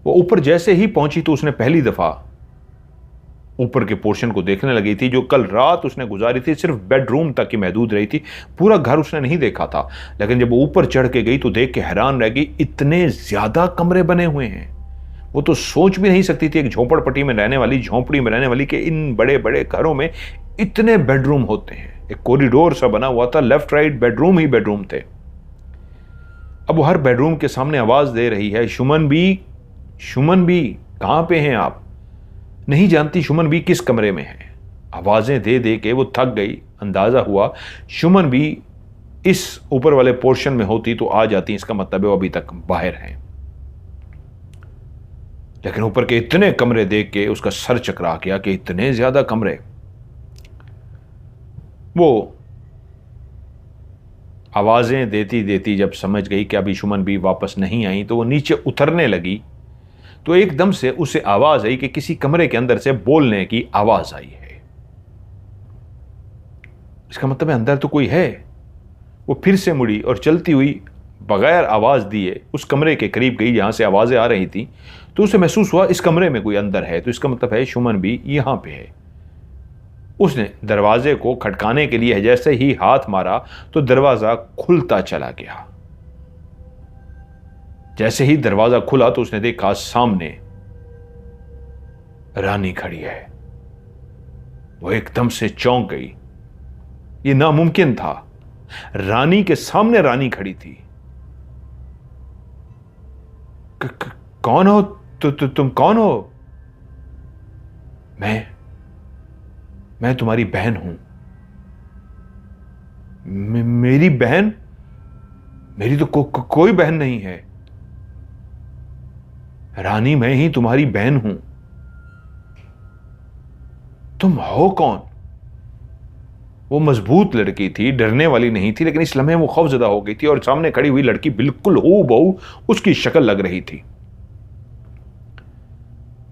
वो ऊपर जैसे ही पहुंची तो उसने पहली दफा ऊपर के पोर्शन को देखने लगी थी। जो कल रात उसने गुजारी थी सिर्फ बेडरूम तक ही महदूद रही थी, पूरा घर उसने नहीं देखा था। लेकिन जब वो ऊपर चढ़ के गई तो देख के हैरान रह गई, इतने ज्यादा कमरे बने हुए हैं। वो तो सोच भी नहीं सकती थी एक झोपड़पट्टी में रहने वाली, झोंपड़ी में रहने वाली, कि इन बड़े बड़े घरों में इतने बेडरूम होते हैं। एक कॉरिडोर सा बना हुआ था, लेफ्ट राइट बेडरूम ही बेडरूम थे। अब वो हर बेडरूम के सामने आवाज दे रही है, सुमन बी, सुमन बी, कहां पे हैं आप? नहीं जानती सुमन बी किस कमरे में है। आवाजें दे दे के वो थक गई। अंदाजा हुआ सुमन बी इस ऊपर वाले पोर्शन में होती तो आ जाती, इसका मतलब है वो अभी तक बाहर हैं। लेकिन ऊपर के इतने कमरे देख के उसका सर चकरा गया कि इतने ज्यादा कमरे। वो आवाजें देती देती जब समझ गई कि अभी सुमन भी वापस नहीं आई तो वो नीचे उतरने लगी, तो एकदम से उसे आवाज आई कि किसी कमरे के अंदर से बोलने की आवाज आई है। इसका मतलब है अंदर तो कोई है। वो फिर से मुड़ी और चलती हुई बगैर आवाज दिए उस कमरे के करीब गई जहां से आवाजें आ रही थी। तो उसे महसूस हुआ इस कमरे में कोई अंदर है, तो इसका मतलब है सुमन भी यहां पे है। उसने दरवाजे को खटकाने के लिए जैसे ही हाथ मारा तो दरवाजा खुलता चला गया। जैसे ही दरवाजा खुला तो उसने देखा सामने रानी खड़ी है। वो एकदम से चौंक गई। ये नामुमकिन था, रानी के सामने रानी खड़ी थी। कौन हो? तुम कौन हो? मैं तुम्हारी बहन हूं। मेरी बहन? मेरी तो कोई बहन नहीं है रानी, मैं ही तुम्हारी बहन हूं। तुम हो कौन? वो मजबूत लड़की थी, डरने वाली नहीं थी, लेकिन इस लम्हे वो खौफजदा हो गई थी और सामने खड़ी हुई लड़की बिल्कुल हूबहू उसकी शक्ल लग रही थी।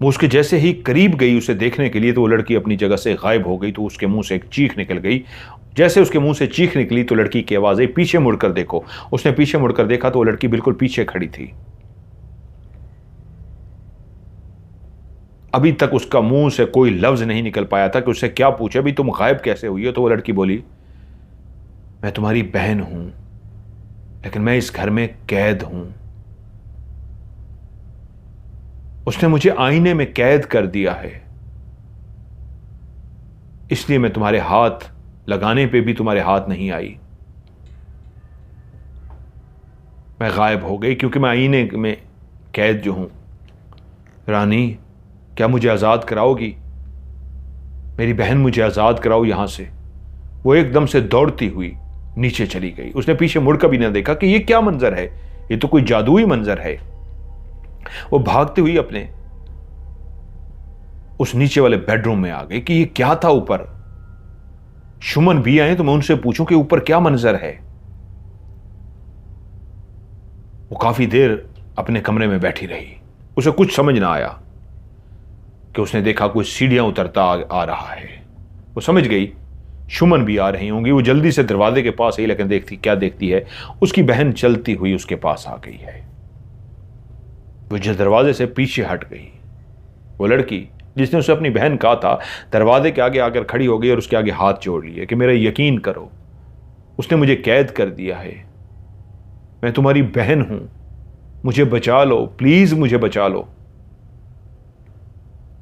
वो उसके जैसे ही करीब गई उसे देखने के लिए तो वो लड़की अपनी जगह से गायब हो गई। तो उसके मुंह से एक चीख निकल गई। जैसे उसके मुंह से चीख निकली तो लड़की की आवाज आई, पीछे मुड़कर देखो। उसने पीछे मुड़कर देखा तो वो लड़की बिल्कुल पीछे खड़ी थी। अभी तक उसका मुंह से कोई लफ्ज नहीं निकल पाया था कि उससे क्या पूछे, अभी तुम गायब कैसे हुई हो? तो वो लड़की बोली, मैं तुम्हारी बहन हूं, लेकिन मैं इस घर में कैद हूं। उसने मुझे आईने में कैद कर दिया है, इसलिए मैं तुम्हारे हाथ लगाने पे भी तुम्हारे हाथ नहीं आई। मैं गायब हो गई क्योंकि मैं आईने में कैद जो हूं। रानी, क्या मुझे आजाद कराओगी? मेरी बहन, मुझे आजाद कराओ यहां से। वो एकदम से दौड़ती हुई नीचे चली गई। उसने पीछे मुड़कर भी ना देखा कि ये क्या मंजर है, ये तो कोई जादुई मंजर है। वो भागती हुई अपने उस नीचे वाले बेडरूम में आ गई कि ये क्या था ऊपर। सुमन भी आए तो मैं उनसे पूछूं कि ऊपर क्या मंजर है। वो काफी देर अपने कमरे में बैठी रही। उसे कुछ समझ ना आया कि उसने देखा कोई सीढ़ियां उतरता आ रहा है। वो समझ गई सुमन भी आ रही होंगी। वो जल्दी से दरवाजे के पास आई, लेकिन देखती है उसकी बहन चलती हुई उसके पास आ गई है। वो जो दरवाजे से पीछे हट गई, वो लड़की जिसने उसे अपनी बहन कहा था दरवाजे के आगे आकर खड़ी हो गई और उसके आगे हाथ जोड़ लिए कि मेरा यकीन करो, उसने मुझे कैद कर दिया है। मैं तुम्हारी बहन हूं, मुझे बचा लो, प्लीज मुझे बचा लो।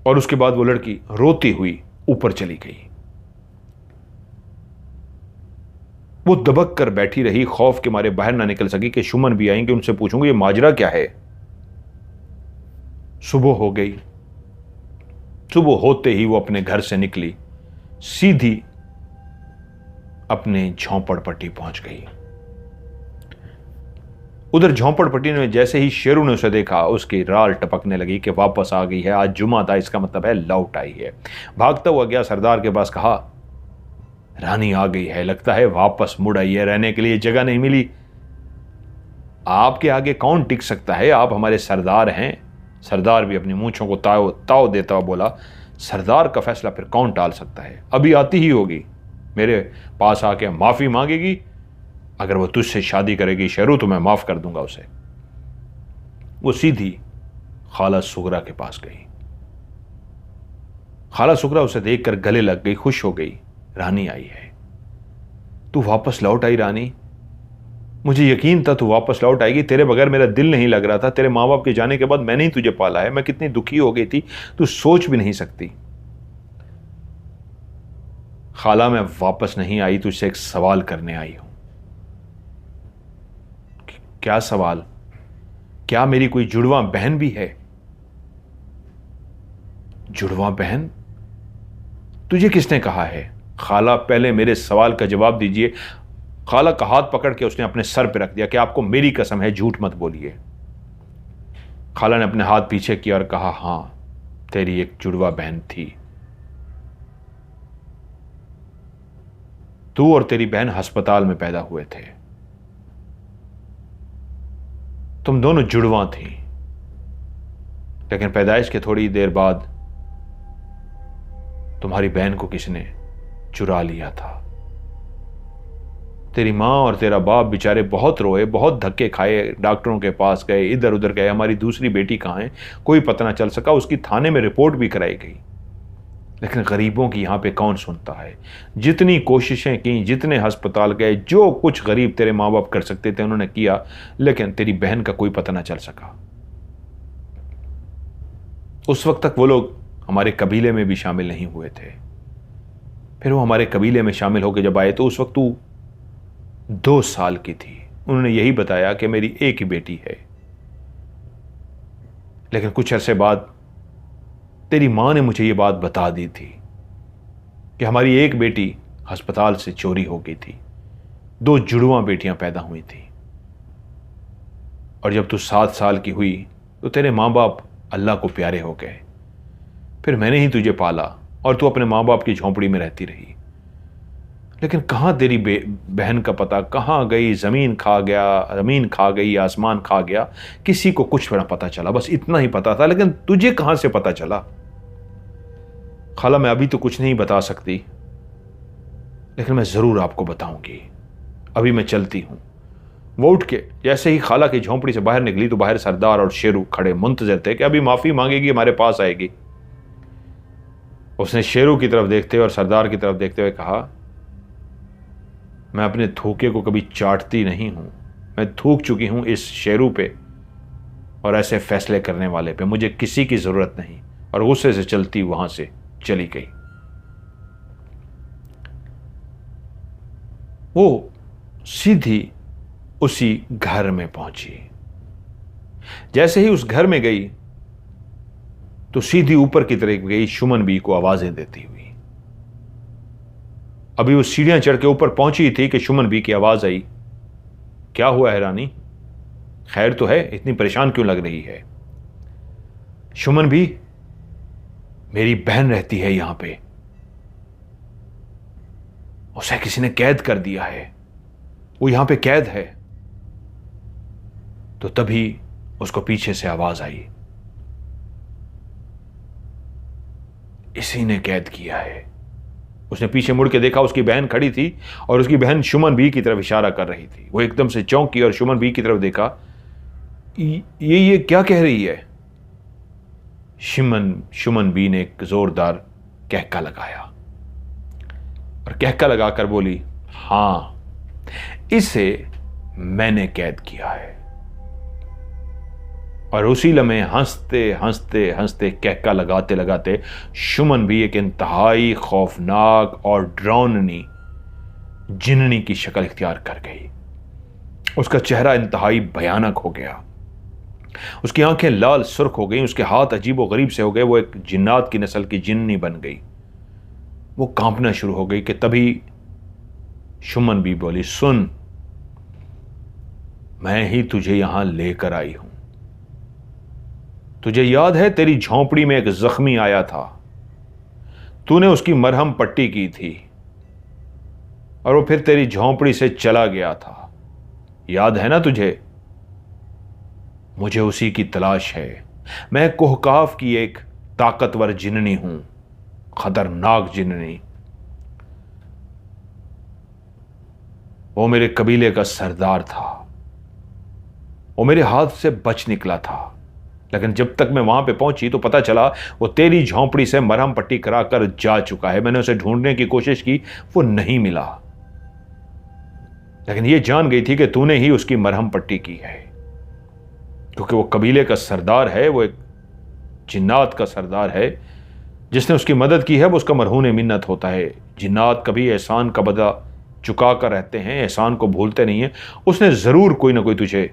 और उसके बाद वो लड़की रोती हुई ऊपर चली गई। वो दबक कर बैठी रही, खौफ के मारे बाहर ना निकल सकी कि सुमन भी आएंगे, उनसे पूछूंगी ये माजरा क्या है। सुबह हो गई। सुबह होते ही वो अपने घर से निकली, सीधी अपने झोंपड़पट्टी पहुंच गई। उधर झोंपड़पट्टी में जैसे ही शेरू ने उसे देखा, उसकी राल टपकने लगी कि वापस आ गई है। आज जुमा था, इसका मतलब है लौट आई है। भागता हुआ गया सरदार के पास, कहा रानी आ गई है, लगता है वापस मुड़ आई है, रहने के लिए जगह नहीं मिली। आपके आगे कौन टिक सकता है, आप हमारे सरदार हैं। सरदार भी अपनी मूंछों को ताव देता हुआ बोला, सरदार का फैसला फिर कौन टाल सकता है, अभी आती ही होगी, मेरे पास आके माफी मांगेगी। अगर वो तुझसे शादी करेगी शेरू तो मैं माफ कर दूंगा उसे। वो सीधी खाला सुगरा के पास गई। खाला सुकरा उसे देखकर गले लग गई, खुश हो गई। रानी आई है, तू वापस लौट आई रानी। मुझे यकीन था तू वापस लौट आएगी, तेरे बगैर मेरा दिल नहीं लग रहा था। तेरे माँ बाप के जाने के बाद मैंने ही तुझे पाला है। मैं कितनी दुखी हो गई थी, तू सोच भी नहीं सकती। खाला, मैं वापस नहीं आई, तुझसे एक सवाल करने आई हूं। क्या सवाल? क्या मेरी कोई जुड़वा बहन भी है? जुड़वा बहन? तुझे किसने कहा है? खाला, पहले मेरे सवाल का जवाब दीजिए। खाला का हाथ पकड़ के उसने अपने सर पर रख दिया कि आपको मेरी कसम है, झूठ मत बोलिए। खाला ने अपने हाथ पीछे किया और कहा, हां, तेरी एक जुड़वा बहन थी। तू और तेरी बहन अस्पताल में पैदा हुए थे। तुम दोनों जुड़वा थी, लेकिन पैदाइश के थोड़ी देर बाद तुम्हारी बहन को किसी ने चुरा लिया था। तेरी माँ और तेरा बाप बेचारे बहुत रोए, बहुत धक्के खाए, डॉक्टरों के पास गए, इधर उधर गए। हमारी दूसरी बेटी कहाँ है, कोई पता ना चल सका। उसकी थाने में रिपोर्ट भी कराई गई, लेकिन गरीबों की यहां पे कौन सुनता है। जितनी कोशिशें की, जितने अस्पताल गए, जो कुछ गरीब तेरे माँ बाप कर सकते थे उन्होंने किया, लेकिन तेरी बहन का कोई पता ना चल सका। उस वक्त तक वो लोग हमारे कबीले में भी शामिल नहीं हुए थे। फिर वो हमारे कबीले में शामिल होकर जब आए तो उस वक्त तू 2 साल की थी। उन्होंने यही बताया कि मेरी एक ही बेटी है, लेकिन कुछ अरसे बाद तेरी मां ने मुझे यह बात बता दी थी कि हमारी एक बेटी अस्पताल से चोरी हो गई थी। 2 जुड़वा बेटियां पैदा हुई थी, और जब तू 7 साल की हुई तो तेरे मां बाप अल्लाह को प्यारे हो गए। फिर मैंने ही तुझे पाला और तू अपने मां बाप की झोंपड़ी में रहती रही। लेकिन कहां तेरी बहन का पता, कहां गई? जमीन खा गई, आसमान खा गया, किसी को कुछ बड़ा पता चला। बस इतना ही पता था, लेकिन तुझे कहां से पता चला? खाला, मैं अभी तो कुछ नहीं बता सकती, लेकिन मैं जरूर आपको बताऊंगी। अभी मैं चलती हूं। वो उठ के जैसे ही खाला की झोंपड़ी से बाहर निकली तो बाहर सरदार और शेरू खड़े मुंतजर थे कि अभी माफी मांगेगी, हमारे पास आएगी। उसने शेरू की तरफ देखते हुए और सरदार की तरफ देखते हुए कहा, मैं अपने थूके को कभी चाटती नहीं हूं। मैं थूक चुकी हूं इस शेरू पे और ऐसे फैसले करने वाले पे। मुझे किसी की जरूरत नहीं। और गुस्से से चलती वहां से चली गई। वो सीधी उसी घर में पहुंची। जैसे ही उस घर में गई तो सीधी ऊपर की तरफ गई, सुमन बी को आवाजें देती हुई। अभी वो सीढ़ियां चढ़ के ऊपर पहुंची थी कि सुमन बी की आवाज आई, क्या हुआ है रानी? खैर तो है? इतनी परेशान क्यों लग रही है? सुमन बी, मेरी बहन रहती है यहां पे, उसे किसी ने कैद कर दिया है, वो यहां पे कैद है। तो तभी उसको पीछे से आवाज आई, इसी ने कैद किया है। उसने पीछे मुड़ के देखा, उसकी बहन खड़ी थी और उसकी बहन सुमन बी की तरफ इशारा कर रही थी। वो एकदम से चौंकी और सुमन बी की तरफ देखा। ये क्या कह रही है? सुमन बी ने एक जोरदार कहका लगाया और कहका लगाकर बोली, हां, इसे मैंने कैद किया है। और उसी लम्हे हंसते हंसते हंसते कहका लगाते लगाते सुमन भी एक इंतहाई खौफनाक और डरावनी जिन्नी की शक्ल इख्तियार कर गई। उसका चेहरा इंतहाई भयानक हो गया, उसकी आंखें लाल सुर्ख हो गई, उसके हाथ अजीबो गरीब से हो गए। वो एक जिन्नात की नस्ल की जिन्नी बन गई। वो कांपना शुरू हो गई कि तभी सुमन भी बोली, सुन, मैं ही तुझे यहां लेकर आई हूं। तुझे याद है तेरी झोंपड़ी में एक जख्मी आया था, तूने उसकी मरहम पट्टी की थी और वो फिर तेरी झोंपड़ी से चला गया था, याद है ना तुझे? मुझे उसी की तलाश है। मैं कोहकाफ की एक ताकतवर जिन्नी हूं, खतरनाक जिन्नी। वो मेरे कबीले का सरदार था, वो मेरे हाथ से बच निकला था, लेकिन जब तक मैं वहां पे पहुंची तो पता चला वो तेरी झोंपड़ी से मरहम पट्टी कराकर जा चुका है। मैंने उसे ढूंढने की कोशिश की, वो नहीं मिला, लेकिन ये जान गई थी कि तूने ही उसकी मरहम पट्टी की है, क्योंकि वो कबीले का सरदार है, वो एक जिन्नात का सरदार है। जिसने उसकी मदद की है वो उसका मरहून मिन्नत होता है। जिन्नात कभी एहसान का बदला चुका कर रहते हैं, एहसान को भूलते नहीं हैं। उसने ज़रूर कोई ना कोई तुझे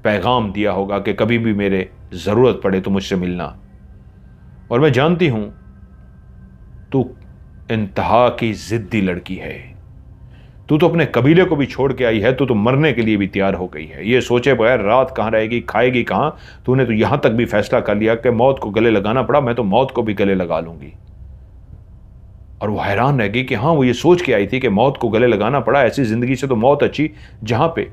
पैगाम दिया होगा कि कभी भी मेरे ज़रूरत पड़े तो मुझसे मिलना। और मैं जानती हूं तू इंतहा की ज़िद्दी लड़की है। तू तो अपने कबीले को भी छोड़ के आई है, तू तो मरने के लिए भी तैयार हो गई है। ये सोचे बगैर रात कहाँ रहेगी, खाएगी कहाँ। तूने तो यहां तक भी फैसला कर लिया कि मौत को गले लगाना पड़ा मैं तो मौत को भी गले लगा लूंगी। और वो हैरान रह गई कि हाँ, वो ये सोच के आई थी कि मौत को गले लगाना पड़ा, ऐसी जिंदगी से तो मौत अच्छी जहां पे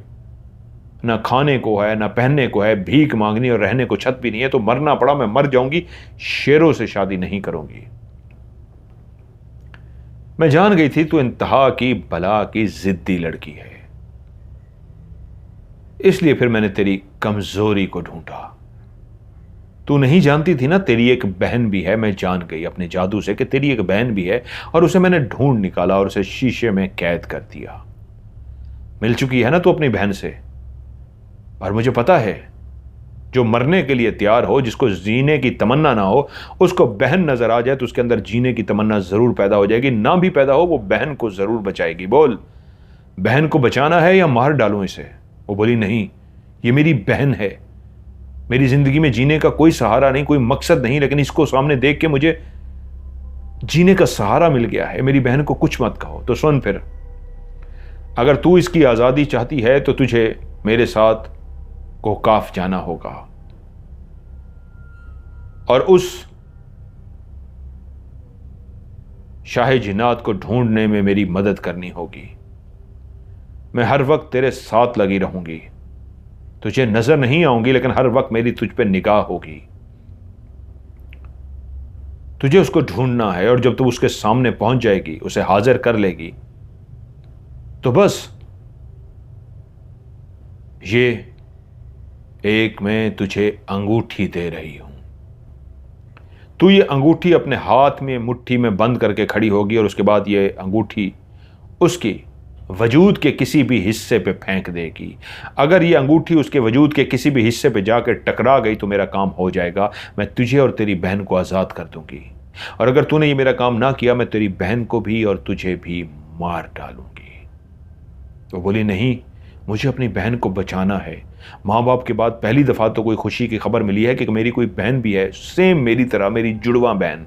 ना खाने को है, ना पहनने को है, भीख मांगनी और रहने को छत भी नहीं है। तो मरना पड़ा मैं मर जाऊंगी, शेरों से शादी नहीं करूंगी। मैं जान गई थी तू इंतहा की बला की जिद्दी लड़की है, इसलिए फिर मैंने तेरी कमजोरी को ढूंढा। तू नहीं जानती थी ना तेरी एक बहन भी है। मैं जान गई अपने जादू से कि तेरी एक बहन भी है, और उसे मैंने ढूंढ निकाला और उसे शीशे में कैद कर दिया। मिल चुकी है ना तू अपनी बहन से। और मुझे पता है जो मरने के लिए तैयार हो, जिसको जीने की तमन्ना ना हो, उसको बहन नजर आ जाए तो उसके अंदर जीने की तमन्ना जरूर पैदा हो जाएगी। ना भी पैदा हो वो बहन को जरूर बचाएगी। बोल, बहन को बचाना है या मार डालूं इसे? वो बोली नहीं, ये मेरी बहन है, मेरी जिंदगी में जीने का कोई सहारा नहीं, कोई मकसद नहीं, लेकिन इसको सामने देख के मुझे जीने का सहारा मिल गया है। मेरी बहन को कुछ मत कहो। तो सुन फिर, अगर तू इसकी आजादी चाहती है तो तुझे मेरे साथ गोकाफ जाना होगा और उस शाह जिन्नात को ढूंढने में मेरी मदद करनी होगी। मैं हर वक्त तेरे साथ लगी रहूंगी, तुझे नजर नहीं आऊंगी, लेकिन हर वक्त मेरी तुझ पे निगाह होगी। तुझे उसको ढूंढना है, और जब तू उसके सामने पहुंच जाएगी, उसे हाजिर कर लेगी, तो बस ये एक मैं तुझे अंगूठी दे रही हूं। तू ये अंगूठी अपने हाथ में मुट्ठी में बंद करके खड़ी होगी, और उसके बाद ये अंगूठी उसकी वजूद के किसी भी हिस्से पे फेंक देगी। अगर ये अंगूठी उसके वजूद के किसी भी हिस्से पे जाकर टकरा गई तो मेरा काम हो जाएगा। मैं तुझे और तेरी बहन को आज़ाद कर दूंगी, और अगर तूने ये मेरा काम ना किया मैं तेरी बहन को भी और तुझे भी मार डालूंगी। तो बोली नहीं, मुझे अपनी बहन को बचाना है। माँ बाप के बाद पहली दफ़ा तो कोई खुशी की खबर मिली है कि मेरी कोई बहन भी है, सेम मेरी तरह, मेरी जुड़वा बहन।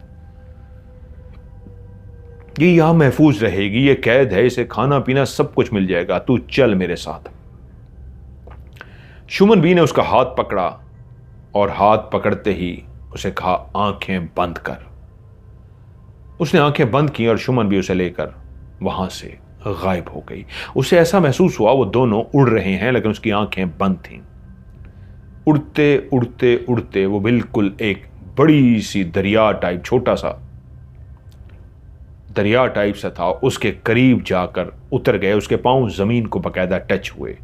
ये यहां महफूज रहेगी, ये कैद है, इसे खाना पीना सब कुछ मिल जाएगा, तू चल मेरे साथ। शुमन बी ने उसका हाथ पकड़ा और हाथ पकड़ते ही उसे कहा आंखें बंद कर। उसने आंखें बंद की और शुमन बी उसे लेकर वहां से गायब हो गई। उसे ऐसा महसूस हुआ वो दोनों उड़ रहे हैं, लेकिन उसकी आंखें बंद थीं। उड़ते उड़ते उड़ते वो बिल्कुल एक बड़ी सी दरिया टाइप, छोटा सा दरिया टाइप सा था, उसके करीब जाकर उतर गए। उसके पांव जमीन को बकायदा टच हुए।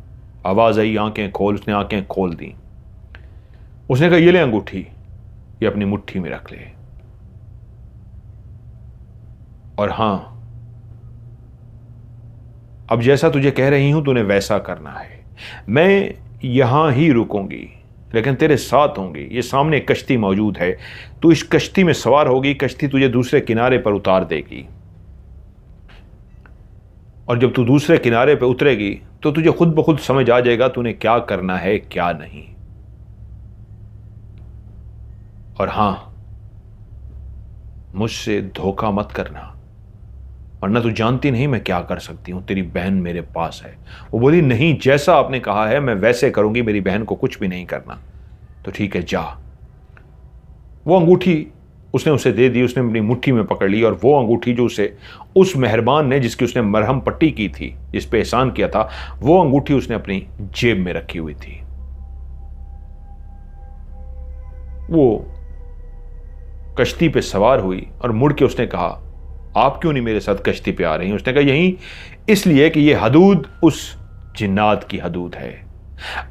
आवाज आई आंखें खोल। उसने आंखें खोल दी। उसने कहा ये ले अंगूठी, ये अपनी मुट्ठी में रख ले, और हां, अब जैसा तुझे कह रही हूं तूने वैसा करना है। मैं यहां ही रुकूंगी, लेकिन तेरे साथ होंगी। ये सामने कश्ती मौजूद है, तू इस कश्ती में सवार होगी, कश्ती तुझे दूसरे किनारे पर उतार देगी, और जब तू दूसरे किनारे पर उतरेगी तो तुझे खुद ब खुद समझ आ जाएगा तूने क्या करना है क्या नहीं। और हां, मुझसे धोखा मत करना, वरना तू जानती नहीं मैं क्या कर सकती हूं, तेरी बहन मेरे पास है। वो बोली नहीं, जैसा आपने कहा है मैं वैसे करूंगी, मेरी बहन को कुछ भी नहीं करना। तो ठीक है, जा। वो अंगूठी उसने उसे दे दी। उसने अपनी मुट्ठी में पकड़ ली, और वो अंगूठी जो उसे उस मेहरबान ने, जिसकी उसने मरहम पट्टी की थी, जिस पे एहसान किया था, वो अंगूठी उसने अपनी जेब में रखी हुई थी। वो कश्ती पे सवार हुई और मुड़ के उसने कहा आप क्यों नहीं मेरे साथ कश्ती पे आ रही हैं? उसने कहा यहीं इसलिए कि ये हदूद उस जिन्नात की हदूद है,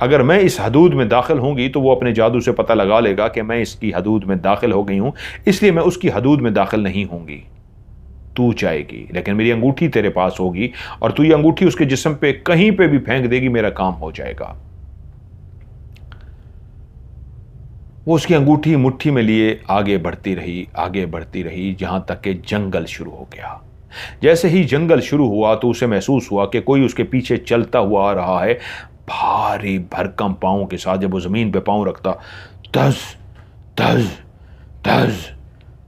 अगर मैं इस हदूद में दाखिल होंगी तो वो अपने जादू से पता लगा लेगा कि मैं इसकी हदूद में दाखिल हो गई हूं, इसलिए मैं उसकी हदूद में दाखिल नहीं होंगी। तू चाहेगी, लेकिन मेरी अंगूठी तेरे पास होगी और तू ये अंगूठी उसके जिस्म पे कहीं पे भी फेंक देगी, मेरा काम हो जाएगा। वो उसकी अंगूठी मुट्ठी में लिए आगे बढ़ती रही, जहां तक कि जंगल शुरू हो गया। जैसे ही जंगल शुरू हुआ तो उसे महसूस हुआ कि कोई उसके पीछे चलता हुआ आ रहा है, भारी भरकम पांव के साथ। जब वो जमीन पे पांव रखता, धस धस धस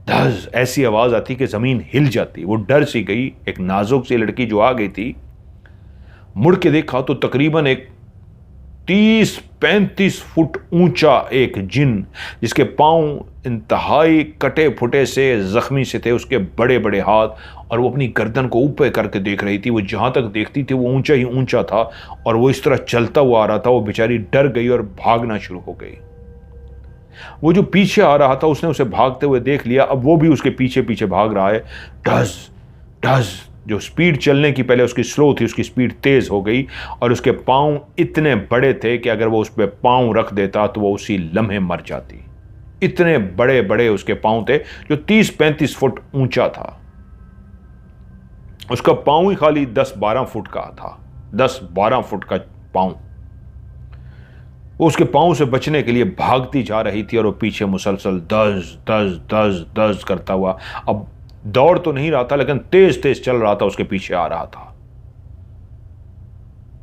धस ऐसी आवाज आती कि जमीन हिल जाती। वो डर सी गई। एक नाजुक सी लड़की जो आ गई थी, मुड़ के देखा तो तकरीबन एक 30-35 फुट ऊंचा एक जिन, जिसके पांव इंतहाई कटे फुटे से जख्मी से थे, उसके बड़े बड़े हाथ, और वो अपनी गर्दन को ऊपर करके देख रही थी। वो जहां तक देखती थी वो ऊंचा ही ऊंचा था, और वो इस तरह चलता हुआ आ रहा था। वो बेचारी डर गई और भागना शुरू हो गई। वो जो पीछे आ रहा था उसने उसे भागते हुए देख लिया। अब वो भी उसके पीछे पीछे भाग रहा है। ढस ढस, जो स्पीड चलने की पहले उसकी स्लो थी, उसकी स्पीड तेज हो गई, और उसके पांव इतने बड़े थे कि अगर वो उस पर पांव रख देता तो वो उसी लम्हे मर जाती। इतने बड़े बड़े उसके पांव थे, जो 30-35 फुट ऊंचा था। उसका पांव ही खाली 10-12 फुट का था, 10-12 फुट का पांव। वो उसके पांव से बचने के लिए भागती जा रही थी, और वो पीछे मुसलसल दस दस दस दस करता हुआ, अब दौड़ तो नहीं रहा था लेकिन तेज तेज चल रहा था, उसके पीछे आ रहा था।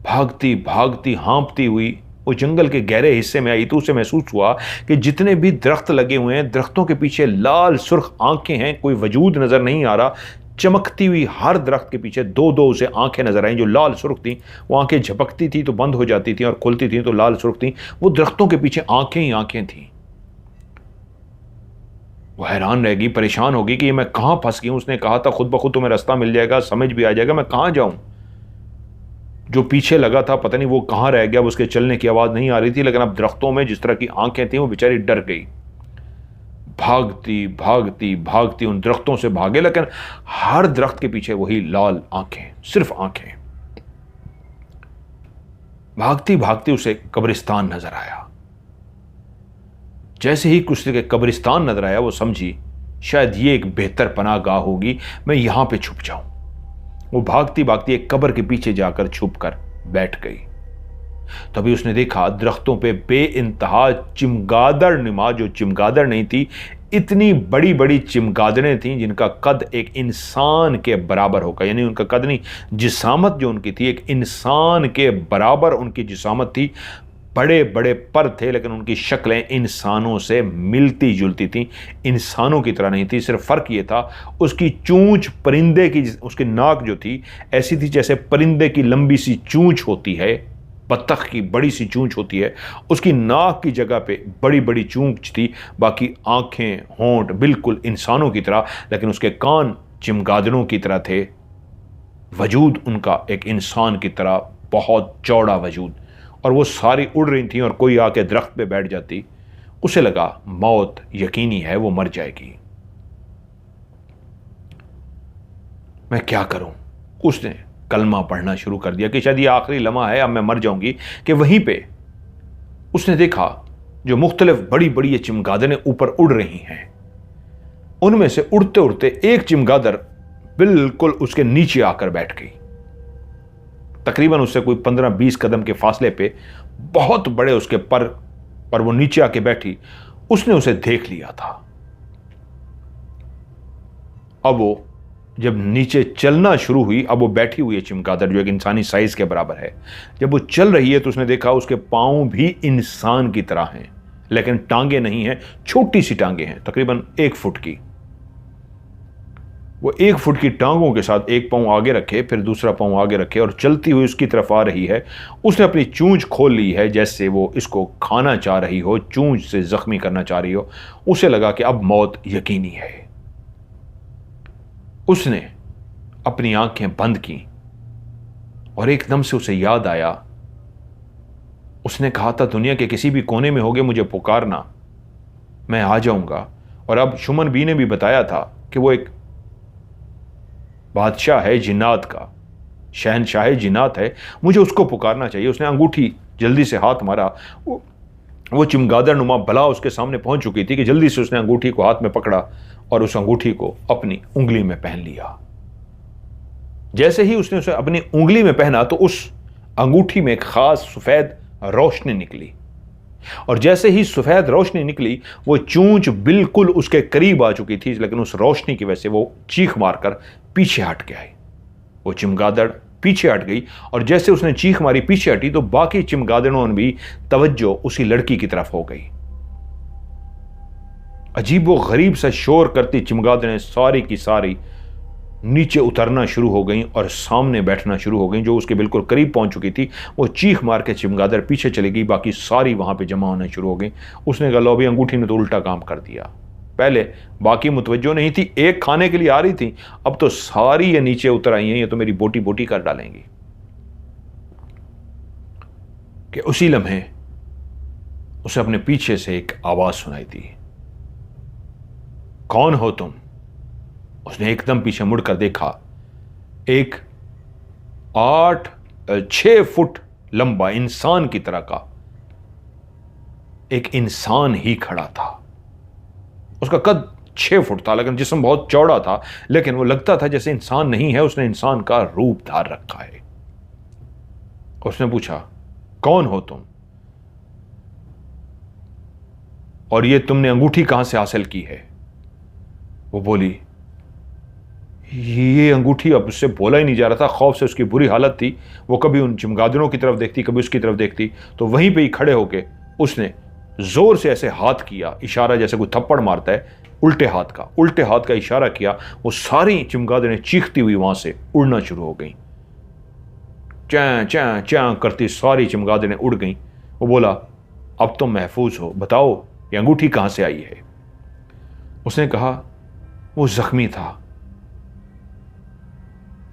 भागती भागती हाँफती हुई वो जंगल के गहरे हिस्से में आई तो उसे महसूस हुआ कि जितने भी दरख्त लगे हुए हैं, दरख्तों के पीछे लाल सुर्ख आंखें हैं। कोई वजूद नजर नहीं आ रहा। चमकती हुई हर दरख्त के पीछे दो दो उसे आंखें नजर आई, जो लाल सुर्ख थी। वो आंखें झपकती थी तो बंद हो जाती थी, और खुलती थी तो लाल सुर्ख थी। वो दरख्तों के पीछे आंखें ही आंखें थी। वो हैरान रहेगी, परेशान होगी कि ये मैं कहां फंस गई हूं। उसने कहा था खुद ब खुद तुम्हें रास्ता मिल जाएगा, समझ भी आ जाएगा, मैं कहां जाऊं। जो पीछे लगा था पता नहीं वो कहां रह गया। उसके चलने की आवाज नहीं आ रही थी, लेकिन अब दरख्तों में जिस तरह की आंखें थी वो बेचारी डर गई। भागती भागती भागती उन दरख्तों से भागे, लेकिन हर दरख्त के पीछे वही लाल आंखें, सिर्फ आंखें। भागती भागती उसे कब्रिस्तान नजर आया। जैसे ही कुछ के कब्रिस्तान नजर आया, वो समझी शायद ये एक बेहतर पनाहगाह होगी, मैं यहां पे छुप जाऊं। वो भागती भागती एक कब्र के पीछे जाकर छुप कर बैठ गई। तभी उसने देखा दरख्तों पे बेइंतहा चिमगादड़ नुमा, जो चिमगादड़ नहीं थी, इतनी बड़ी बड़ी चिमगादड़ें थीं जिनका कद एक इंसान के बराबर होगा। यानी उनका कद नहीं, जिसामत जो उनकी थी एक इंसान के बराबर उनकी जिसामत थी। बड़े बड़े पर थे, लेकिन उनकी शक्लें इंसानों से मिलती जुलती थीं, इंसानों की तरह नहीं थी। सिर्फ फर्क ये था, उसकी चूंच परिंदे की, उसकी नाक जो थी ऐसी थी जैसे परिंदे की लंबी सी चूंच होती है, बत्तख की बड़ी सी चूंच होती है, उसकी नाक की जगह पे बड़ी बड़ी चूंच थी। बाकी आंखें, होंठ बिल्कुल इंसानों की तरह, लेकिन उसके कान चिमगादड़ों की तरह थे। वजूद उनका एक इंसान की तरह बहुत चौड़ा वजूद, और वो सारी उड़ रही थी, और कोई आके दरख्त पे बैठ जाती। उसे लगा मौत यकीनी है, वो मर जाएगी। मैं क्या करूं? उसने कलमा पढ़ना शुरू कर दिया कि शायद ये आखिरी लम्हा है, अब मैं मर जाऊंगी। कि वहीं पे उसने देखा जो मुख्तलिफ बड़ी बड़ी ये चिमगादड़ें ऊपर उड़ रही हैं। उनमें से उड़ते उड़ते एक चिमगादड़ बिल्कुल उसके नीचे आकर बैठ गई। तकरीबन उससे कोई 15-20 कदम के फासले पे बहुत बड़े उसके पर वो नीचे आके बैठी। उसने उसे देख लिया था। अब वो जब नीचे चलना शुरू हुई, अब वो बैठी हुई है चिमगादड़ जो एक इंसानी साइज के बराबर है। जब वो चल रही है तो उसने देखा उसके पांव भी इंसान की तरह हैं, लेकिन टांगे नहीं हैं, छोटी सी टांगे हैं, तकरीबन 1 फुट की। वो 1 फुट की टांगों के साथ एक पांव आगे रखे, फिर दूसरा पांव आगे रखे, और चलती हुई उसकी तरफ आ रही है। उसने अपनी चूंच खोल ली है, जैसे वो इसको खाना चाह रही हो, चूंच से जख्मी करना चाह रही हो। उसे लगा कि अब मौत यकीनी है। उसने अपनी आंखें बंद की, और एकदम से उसे याद आया, उसने कहा था दुनिया के किसी भी कोने में होगे मुझे पुकारना, मैं आ जाऊंगा। और अब शुमन बी ने भी बताया था कि वो एक बादशाह है जिन्नात का, शहनशाह जिन्नात है, मुझे उसको पुकारना चाहिए। उसने अंगूठी जल्दी से हाथ मारा। वो चमगादड़ नुमा बला उसके सामने पहुंच चुकी थी कि जल्दी से उसने अंगूठी को हाथ में पकड़ा और उस अंगूठी को अपनी उंगली में पहन लिया। जैसे ही उसने उसे अपनी उंगली में पहना तो उस अंगूठी में एक खास सफेद रोशनी निकली, और जैसे ही सफेद रोशनी निकली वो चूंच बिल्कुल उसके करीब आ चुकी थी, लेकिन उस रोशनी की वजह से वो चीख मारकर पीछे हट के आई। वो चमगादड़ पीछे हट गई, और जैसे उसने चीख मारी पीछे हटी तो बाकी चमगादड़ों ने भी तवज्जो उसी लड़की की तरफ हो गई। अजीब व गरीब सा शोर करती चमगादड़ें सारी की सारी नीचे उतरना शुरू हो गई और सामने बैठना शुरू हो गई। जो उसके बिल्कुल करीब पहुंच चुकी थी वो चीख मार के चमगादड़ पीछे चली गई, बाकी सारी वहां पे जमा होना शुरू हो गई। उसने कहा, लो भी अंगूठी ने तो उल्टा काम कर दिया। पहले बाकी मुतवज्जो नहीं थी, एक खाने के लिए आ रही थी, अब तो सारी ये नीचे उतर आई हैं, ये तो मेरी बोटी बोटी कर डालेंगी। कि उसी लम्हे उसे अपने पीछे से एक आवाज सुनाई दी, कौन हो तुम? उसने एकदम पीछे मुड़कर देखा, एक 6 फुट लंबा इंसान की तरह का एक इंसान ही खड़ा था। उसका कद 6 फुट था, लेकिन जिस्म बहुत चौड़ा था, लेकिन वो लगता था जैसे इंसान नहीं है, उसने इंसान का रूप धार रखा है। उसने पूछा, कौन हो तुम और ये तुमने अंगूठी कहां से हासिल की है? वो बोली, ये अंगूठी, अब उससे बोला ही नहीं जा रहा था, खौफ से उसकी बुरी हालत थी। वो कभी उन चमगादड़ों की तरफ देखती, कभी उसकी तरफ देखती, तो वहीं पे ही खड़े होके उसने जोर से ऐसे हाथ किया, इशारा जैसे कोई थप्पड़ मारता है, उल्टे हाथ का इशारा किया। वो सारी चमगादड़ें चीखती हुई वहां से उड़ना शुरू हो गई। चैं चैं चैं करती सारी चमगादड़ें उड़ गईं। वो बोला, अब तुम महफूज हो, बताओ ये अंगूठी कहां से आई है? उसने कहा, वो जख्मी था,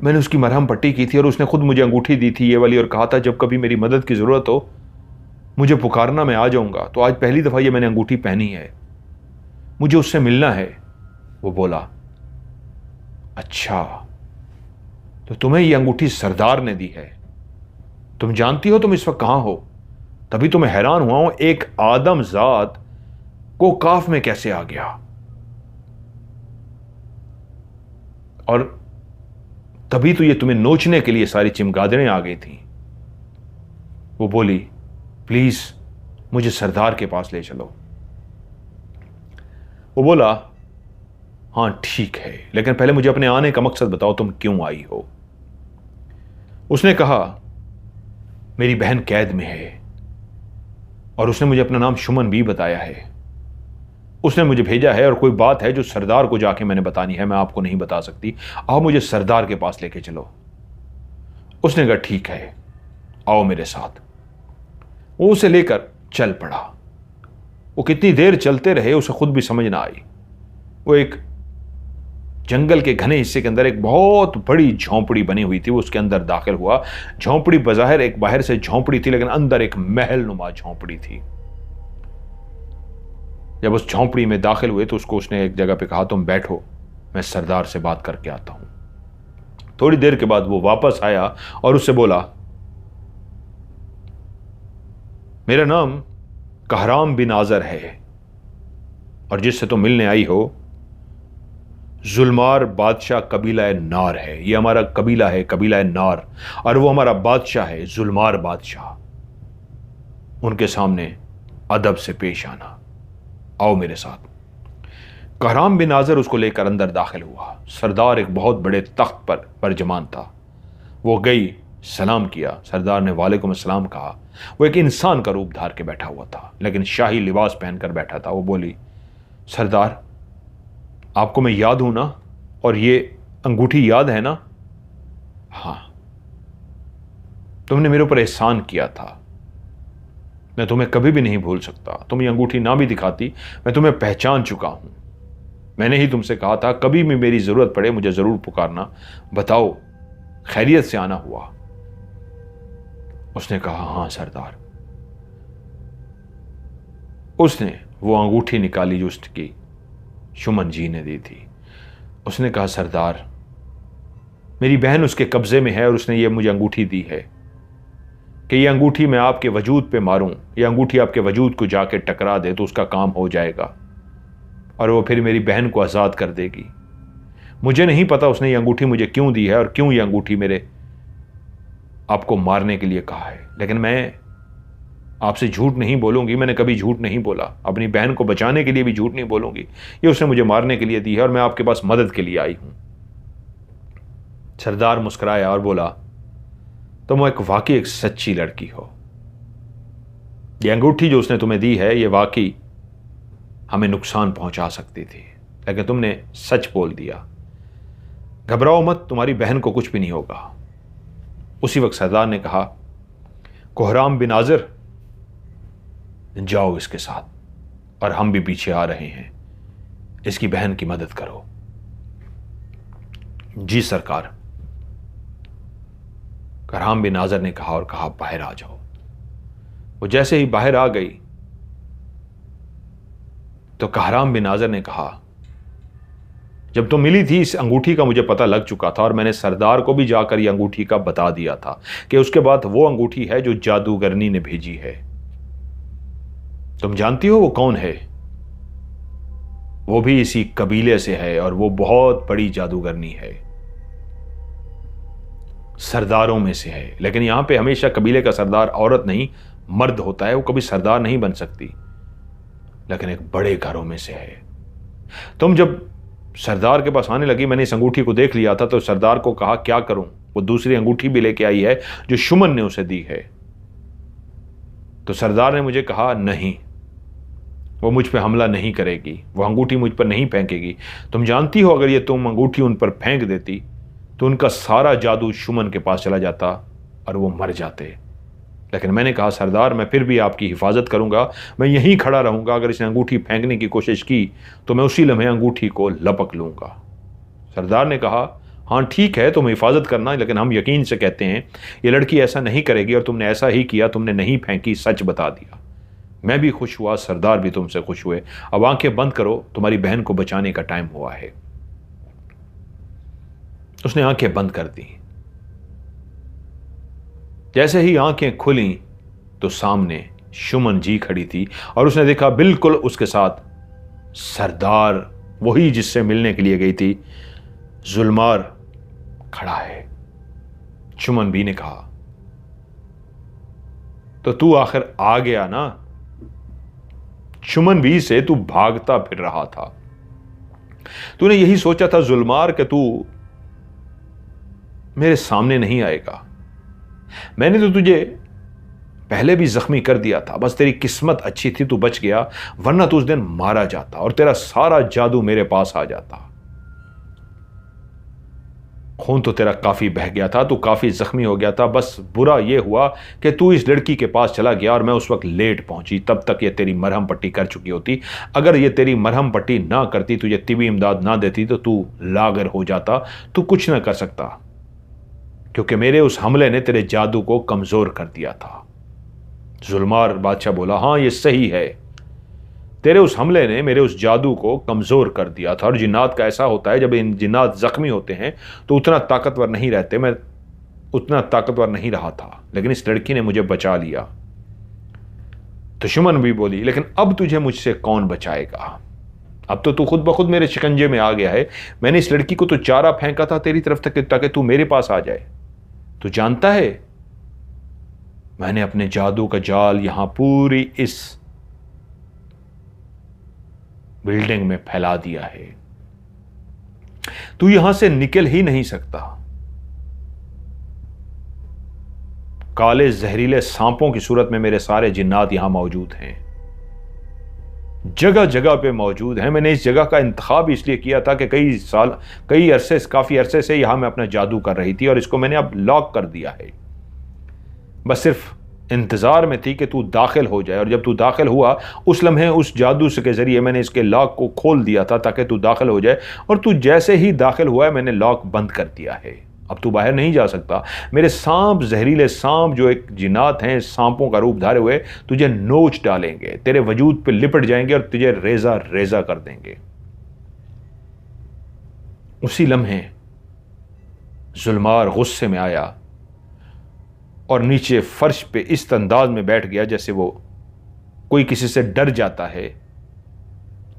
मैंने उसकी मरहम पट्टी की थी और उसने खुद मुझे अंगूठी दी थी ये वाली, और कहा था जब कभी मेरी मदद की जरूरत हो मुझे पुकारना, मैं आ जाऊंगा। तो आज पहली दफा ये मैंने अंगूठी पहनी है, मुझे उससे मिलना है। वो बोला, अच्छा, तो तुम्हें ये अंगूठी सरदार ने दी है? तुम जानती हो तुम इस वक्त कहां हो? तभी तो मैं हैरान हुआ हूं, एक आदम जात को काफ में कैसे आ गया? और तभी तो ये तुम्हें नोचने के लिए सारी चमगादड़ें आ गई थी। वो बोली, प्लीज मुझे सरदार के पास ले चलो। वो बोला, हां ठीक है, लेकिन पहले मुझे अपने आने का मकसद बताओ, तुम क्यों आई हो? उसने कहा, मेरी बहन कैद में है और उसने मुझे अपना नाम शुमन भी बताया है। उसने मुझे भेजा है और कोई बात है जो सरदार को जाके मैंने बतानी है, मैं आपको नहीं बता सकती। आओ मुझे सरदार के पास लेके चलो। उसने कहा, ठीक है, आओ मेरे साथ। वो उसे लेकर चल पड़ा। वो कितनी देर चलते रहे उसे खुद भी समझ ना आई। वो एक जंगल के घने हिस्से के अंदर एक बहुत बड़ी झोंपड़ी बनी हुई थी, वो उसके अंदर दाखिल हुआ। झोंपड़ी बज़ाहिर एक बाहर से झोंपड़ी थी, लेकिन अंदर एक महल नुमा झोंपड़ी थी। जब उस झोंपड़ी में दाखिल हुए तो उसने एक जगह पे कहा, तुम बैठो, मैं सरदार से बात करके आता हूं। थोड़ी देर के बाद वो वापस आया और उससे बोला, मेरा नाम कहराम बिन आजर है और जिससे तुम मिलने आई हो जुल्मार बादशाह कबीला नार है। ये हमारा कबीला है, कबीला नार, और वो हमारा बादशाह है जुल्मार बादशाह। उनके सामने अदब से पेश आना, आओ मेरे साथ। कहराम बिन आजर उसको लेकर अंदर दाखिल हुआ। सरदार एक बहुत बड़े तख्त पर बरजमान था। वो गई, सलाम किया। सरदार ने वालेकुम अस्सलाम कहा। वो एक इंसान का रूप धार के बैठा हुआ था, लेकिन शाही लिबास पहनकर बैठा था। वो बोली, सरदार आपको मैं याद हूं ना, और ये अंगूठी याद है ना? हां, तुमने मेरे ऊपर एहसान किया था, मैं तुम्हें कभी भी नहीं भूल सकता। तुम ये अंगूठी ना भी दिखाती, मैं तुम्हें पहचान चुका हूं। मैंने ही तुमसे कहा था कभी भी मेरी जरूरत पड़े मुझे जरूर पुकारना। बताओ खैरियत से आना हुआ? उसने कहा, हां सरदार। उसने वो अंगूठी निकाली जो उसकी शुमन जी ने दी थी। उसने कहा, सरदार मेरी बहन उसके कब्जे में है और उसने ये मुझे अंगूठी दी है कि ये अंगूठी मैं आपके वजूद पे मारूं, ये अंगूठी आपके वजूद को जाके टकरा दे तो उसका काम हो जाएगा और वो फिर मेरी बहन को आज़ाद कर देगी। मुझे नहीं पता उसने ये अंगूठी मुझे क्यों दी है और क्यों ये अंगूठी मेरे आपको मारने के लिए कहा है, लेकिन मैं आपसे झूठ नहीं बोलूंगी। मैंने कभी झूठ नहीं बोला, अपनी बहन को बचाने के लिए भी झूठ नहीं बोलूंगी। ये उसने मुझे मारने के लिए दी है और मैं आपके पास मदद के लिए आई हूं। सरदार मुस्कुराया और बोला, तुम वाकई एक सच्ची लड़की हो। ये अंगूठी जो उसने तुम्हें दी है ये वाकई हमें नुकसान पहुंचा सकती थी, लेकिन तुमने सच बोल दिया। घबराओ मत, तुम्हारी बहन को कुछ भी नहीं होगा। उसी वक्त सरदार ने कहा, कोहराम बिन आज़िर, जाओ इसके साथ और हम भी पीछे आ रहे हैं, इसकी बहन की मदद करो। जी सरकार, कोहराम बिन आज़िर ने कहा और कहा, बाहर आ जाओ। वो जैसे ही बाहर आ गई तो कोहराम बिन आज़िर ने कहा, जब तुम मिली थी इस अंगूठी का मुझे पता लग चुका था और मैंने सरदार को भी जाकर ये अंगूठी का बता दिया था कि उसके बाद वो अंगूठी है जो जादूगरनी ने भेजी है। तुम जानती हो वो कौन है? वो भी इसी कबीले से है और वो बहुत बड़ी जादूगरनी है, सरदारों में से है। लेकिन यहां पे हमेशा कबीले का सरदार औरत नहीं मर्द होता है, वो कभी सरदार नहीं बन सकती, लेकिन एक बड़े घरों में से है। तुम जब सरदार के पास आने लगी, मैंने इस अंगूठी को देख लिया था तो सरदार को कहा क्या करूं, वो दूसरी अंगूठी भी लेके आई है जो शुमन ने उसे दी है। तो सरदार ने मुझे कहा, नहीं, वो मुझ पे हमला नहीं करेगी, वो अंगूठी मुझ पर नहीं फेंकेगी। तुम जानती हो अगर ये तुम अंगूठी उन पर फेंक देती तो उनका सारा जादू शुमन के पास चला जाता और वो मर जाते। लेकिन मैंने कहा, सरदार मैं फिर भी आपकी हिफाजत करूंगा, मैं यहीं खड़ा रहूंगा। अगर इसने अंगूठी फेंकने की कोशिश की तो मैं उसी लम्हे अंगूठी को लपक लूंगा। सरदार ने कहा, हाँ ठीक है, तुम हिफाजत करना, लेकिन हम यकीन से कहते हैं ये लड़की ऐसा नहीं करेगी और तुमने ऐसा ही किया, तुमने नहीं फेंकी, सच बता दिया। मैं भी खुश हुआ, सरदार भी तुमसे खुश हुए। अब आंखें बंद करो, तुम्हारी बहन को बचाने का टाइम हुआ है। उसने आंखें बंद कर दी। जैसे ही आंखें खुली तो सामने शुमन जी खड़ी थी और उसने देखा बिल्कुल उसके साथ सरदार, वही जिससे मिलने के लिए गई थी, जुल्मार खड़ा है। शुमन भी ने कहा, तो तू आखिर आ गया ना? शुमन भी से तू भागता फिर रहा था, तूने यही सोचा था जुल्मार कि तू मेरे सामने नहीं आएगा। मैंने तो तुझे पहले भी जख्मी कर दिया था, बस तेरी किस्मत अच्छी थी, तू बच गया, वरना तू उस दिन मारा जाता और तेरा सारा जादू मेरे पास आ जाता। खून तो तेरा काफी बह गया था, तू काफी जख्मी हो गया था। बस बुरा यह हुआ कि तू इस लड़की के पास चला गया और मैं उस वक्त लेट पहुंची, तब तक ये तेरी मरहम पट्टी कर चुकी होती। अगर ये तेरी मरहम पट्टी ना करती, तुझे तिबी इमदाद ना देती तो तू लागर हो जाता, तू कुछ ना कर सकता, क्योंकि मेरे उस हमले ने तेरे जादू को कमजोर कर दिया था। जुल्मार बादशाह बोला, हां ये सही है, तेरे उस हमले ने मेरे उस जादू को कमजोर कर दिया था। और जिन्नात का ऐसा होता है, जब इन जिन्नात जख्मी होते हैं तो उतना ताकतवर नहीं रहते। मैं उतना ताकतवर नहीं रहा था, लेकिन इस लड़की ने मुझे बचा लिया। तो शुमन भी बोली, लेकिन अब तुझे मुझसे कौन बचाएगा? अब तो तू खुद ब खुद मेरे शिकंजे में आ गया है। मैंने इस लड़की को तो चारा फेंका था तेरी तरफ तक ताकि तू मेरे पास आ जाए। तू जानता है मैंने अपने जादू का जाल यहां पूरी इस बिल्डिंग में फैला दिया है, तू यहां से निकल ही नहीं सकता। काले जहरीले सांपों की सूरत में मेरे सारे जिन्नात यहां मौजूद हैं, जगह जगह पे मौजूद हैं। मैंने इस जगह का इंतखाब इसलिए किया था कि काफी अरसे से यहां मैं अपना जादू कर रही थी और इसको मैंने अब लॉक कर दिया है। बस सिर्फ इंतजार में थी कि तू दाखिल हो जाए, और जब तू दाखिल हुआ उस लम्हे उस जादू से के जरिए मैंने इसके लॉक को खोल दिया था ताकि तू दाखिल हो जाए। और तू जैसे ही दाखिल हुआ है मैंने लॉक बंद कर दिया है। अब तू बाहर नहीं जा सकता। मेरे सांप, जहरीले सांप जो एक जिन्नात हैं, सांपों का रूप धारे हुए, तुझे नोच डालेंगे, तेरे वजूद पे लिपट जाएंगे और तुझे रेजा रेजा कर देंगे। उसी लम्हे जुल्मार गुस्से में आया और नीचे फर्श पे इस अंदाज में बैठ गया जैसे वो कोई किसी से डर जाता है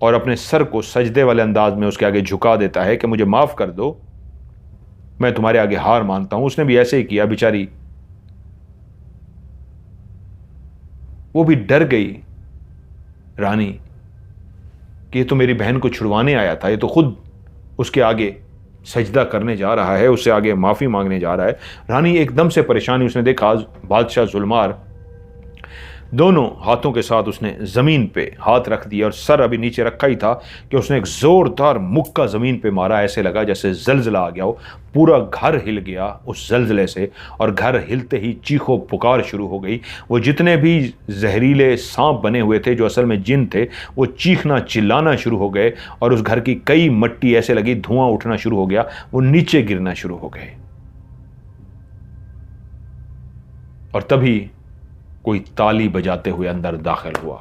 और अपने सर को सजदे वाले अंदाज में उसके आगे झुका देता है कि मुझे माफ कर दो, मैं तुम्हारे आगे हार मानता हूं। उसने भी ऐसे ही किया। बेचारी वो भी डर गई रानी कि ये तो मेरी बहन को छुड़वाने आया था, ये तो खुद उसके आगे सजदा करने जा रहा है, उससे आगे माफी मांगने जा रहा है। रानी एकदम से परेशानी, उसने देखा बादशाह जुल्मार दोनों हाथों के साथ उसने जमीन पे हाथ रख दिया और सर अभी नीचे रखा ही था कि उसने एक जोरदार मुक्का जमीन पे मारा। ऐसे लगा जैसे जलजला आ गया हो, पूरा घर हिल गया उस जलजले से, और घर हिलते ही चीखो पुकार शुरू हो गई। वो जितने भी जहरीले सांप बने हुए थे जो असल में जिन थे, वो चीखना चिल्लाना शुरू हो गए और उस घर की कई मट्टी ऐसे लगी, धुआं उठना शुरू हो गया, वो नीचे गिरना शुरू हो गए। और तभी कोई ताली बजाते हुए अंदर दाखिल हुआ।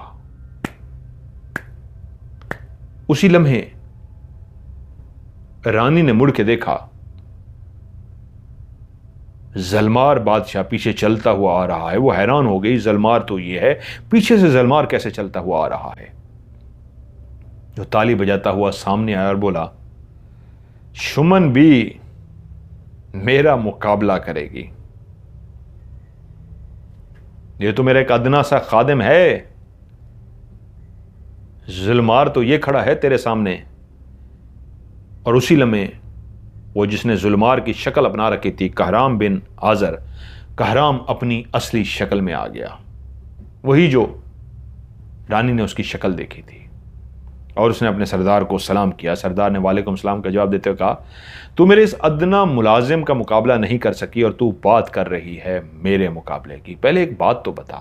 उसी लम्हे रानी ने मुड़ के देखा, जलमार बादशाह पीछे चलता हुआ आ रहा है। वो हैरान हो गई, जलमार तो ये है, पीछे से जलमार कैसे चलता हुआ आ रहा है। जो ताली बजाता हुआ सामने आया और बोला, शुमन भी मेरा मुकाबला करेगी, ये तो मेरा एक अदना सा खादिम है, जुल्मार तो ये खड़ा है तेरे सामने। और उसी लम्हे वो जिसने जुल्मार की शक्ल अपना रखी थी, कहराम बिन आजर, कहराम अपनी असली शक्ल में आ गया, वही जो रानी ने उसकी शक्ल देखी थी। और उसने अपने सरदार को सलाम किया। सरदार ने वालेकुम सलाम का जवाब देते हुए कहा, तू मेरे इस अदना मुलाजिम का मुकाबला नहीं कर सकी और तू बात कर रही है मेरे मुकाबले की। पहले एक बात तो बता,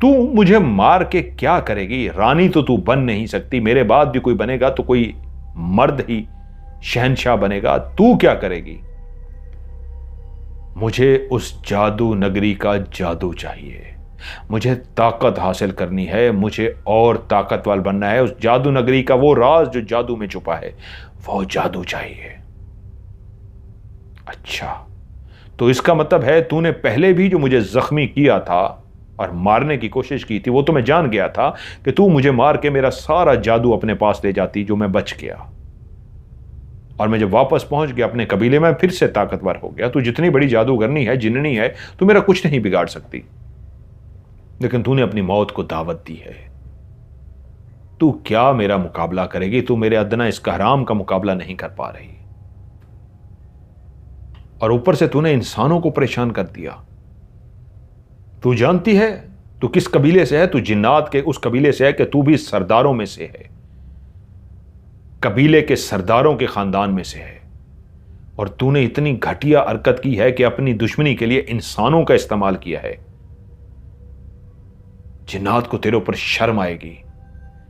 तू मुझे मार के क्या करेगी? रानी तो तू बन नहीं सकती, मेरे बाद भी कोई बनेगा तो कोई मर्द ही शहंशाह बनेगा, तू क्या करेगी? मुझे उस जादू नगरी का जादू चाहिए, मुझे ताकत हासिल करनी है, मुझे और ताकतवर बनना है। उस जादू नगरी का वो राज जो जादू में छुपा है, वो जादू चाहिए। अच्छा, तो इसका मतलब है तूने पहले भी जो मुझे जख्मी किया था और मारने की कोशिश की थी, वो तो मैं जान गया था कि तू मुझे मार के मेरा सारा जादू अपने पास ले जाती, जो मैं बच गया। और मैं जब वापस पहुंच गया अपने कबीले में, फिर से ताकतवर हो गया। तू जितनी बड़ी जादूगरनी है, जिन्नी है, तू मेरा कुछ नहीं बिगाड़ सकती। लेकिन तूने अपनी मौत को दावत दी है। तू क्या मेरा मुकाबला करेगी? तू मेरे अदना इस कहराम का मुकाबला नहीं कर पा रही, और ऊपर से तूने इंसानों को परेशान कर दिया। तू जानती है तू किस कबीले से है? तू जिन्नात के उस कबीले से है कि तू भी सरदारों में से है, कबीले के सरदारों के खानदान में से है। और तूने इतनी घटिया हरकत की है कि अपनी दुश्मनी के लिए इंसानों का इस्तेमाल किया है। जिन्नात को तेरे ऊपर शर्म आएगी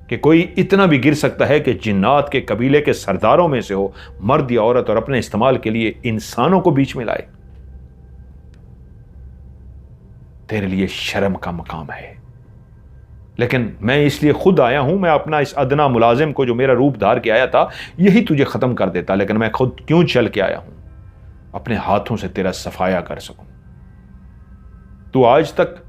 कि कोई इतना भी गिर सकता है कि जिन्नात के कबीले के सरदारों में से हो, मर्द या औरत, और अपने इस्तेमाल के लिए इंसानों को बीच में लाए। तेरे लिए शर्म का मकाम है। लेकिन मैं इसलिए खुद आया हूं, मैं अपना इस अदना मुलाजिम को जो मेरा रूप धार के आया था, यही तुझे खत्म कर देता। लेकिन मैं खुद क्यों चल के आया हूं? अपने हाथों से तेरा सफाया कर सकूं। तू आज तक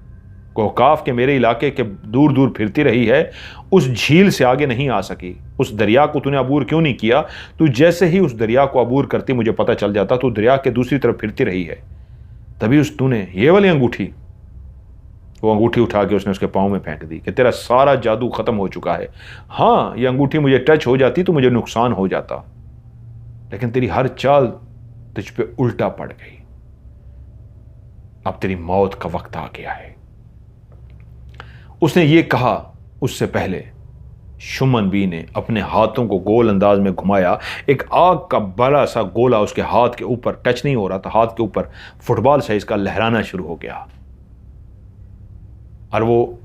कोहकाफ के मेरे इलाके के दूर दूर फिरती रही है, उस झील से आगे नहीं आ सकी। उस दरिया को तूने अबूर क्यों नहीं किया? तू जैसे ही उस दरिया को अबूर करती, मुझे पता चल जाता तू दरिया के दूसरी तरफ फिरती रही है। तभी उस तूने ये वाली अंगूठी, वो अंगूठी उठा के उसने उसके पाँव में फेंक दी कि तेरा सारा जादू खत्म हो चुका है। हाँ, ये अंगूठी मुझे टच हो जाती तो मुझे नुकसान हो जाता, लेकिन तेरी हर चाल तुझ पे उल्टा पड़ गई। अब तेरी मौत का वक्त आ गया है। उसने ये कहा, उससे पहले शुमन बी ने अपने हाथों को गोल अंदाज में घुमाया। एक आग का बड़ा सा गोला उसके हाथ के ऊपर टच नहीं हो रहा था, हाथ के ऊपर फुटबॉल साइज का लहराना शुरू हो गया। और वो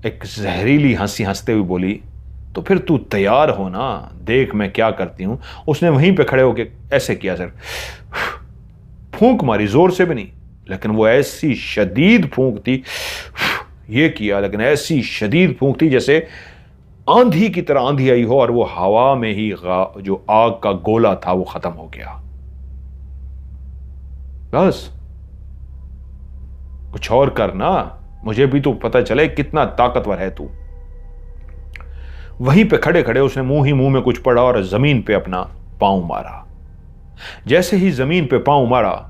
एक जहरीली हंसी हंसते हुए बोली, तो फिर तू तैयार हो ना, देख मैं क्या करती हूं। उसने वहीं पे खड़े होकर ऐसे किया, सर फूंक मारी, जोर से भी नहीं, लेकिन वो ऐसी शदीद फूंक थी, ये किया, लेकिन ऐसी शदीद फूंक थी जैसे आंधी की तरह आंधी आई हो, और वो हवा में ही जो आग का गोला था वो खत्म हो गया। बस कुछ और करना, मुझे भी तो पता चले कितना ताकतवर है तू। वहीं पे खड़े खड़े उसने मुंह ही मुंह में कुछ पड़ा और जमीन पे अपना पांव मारा। जैसे ही जमीन पे पांव मारा,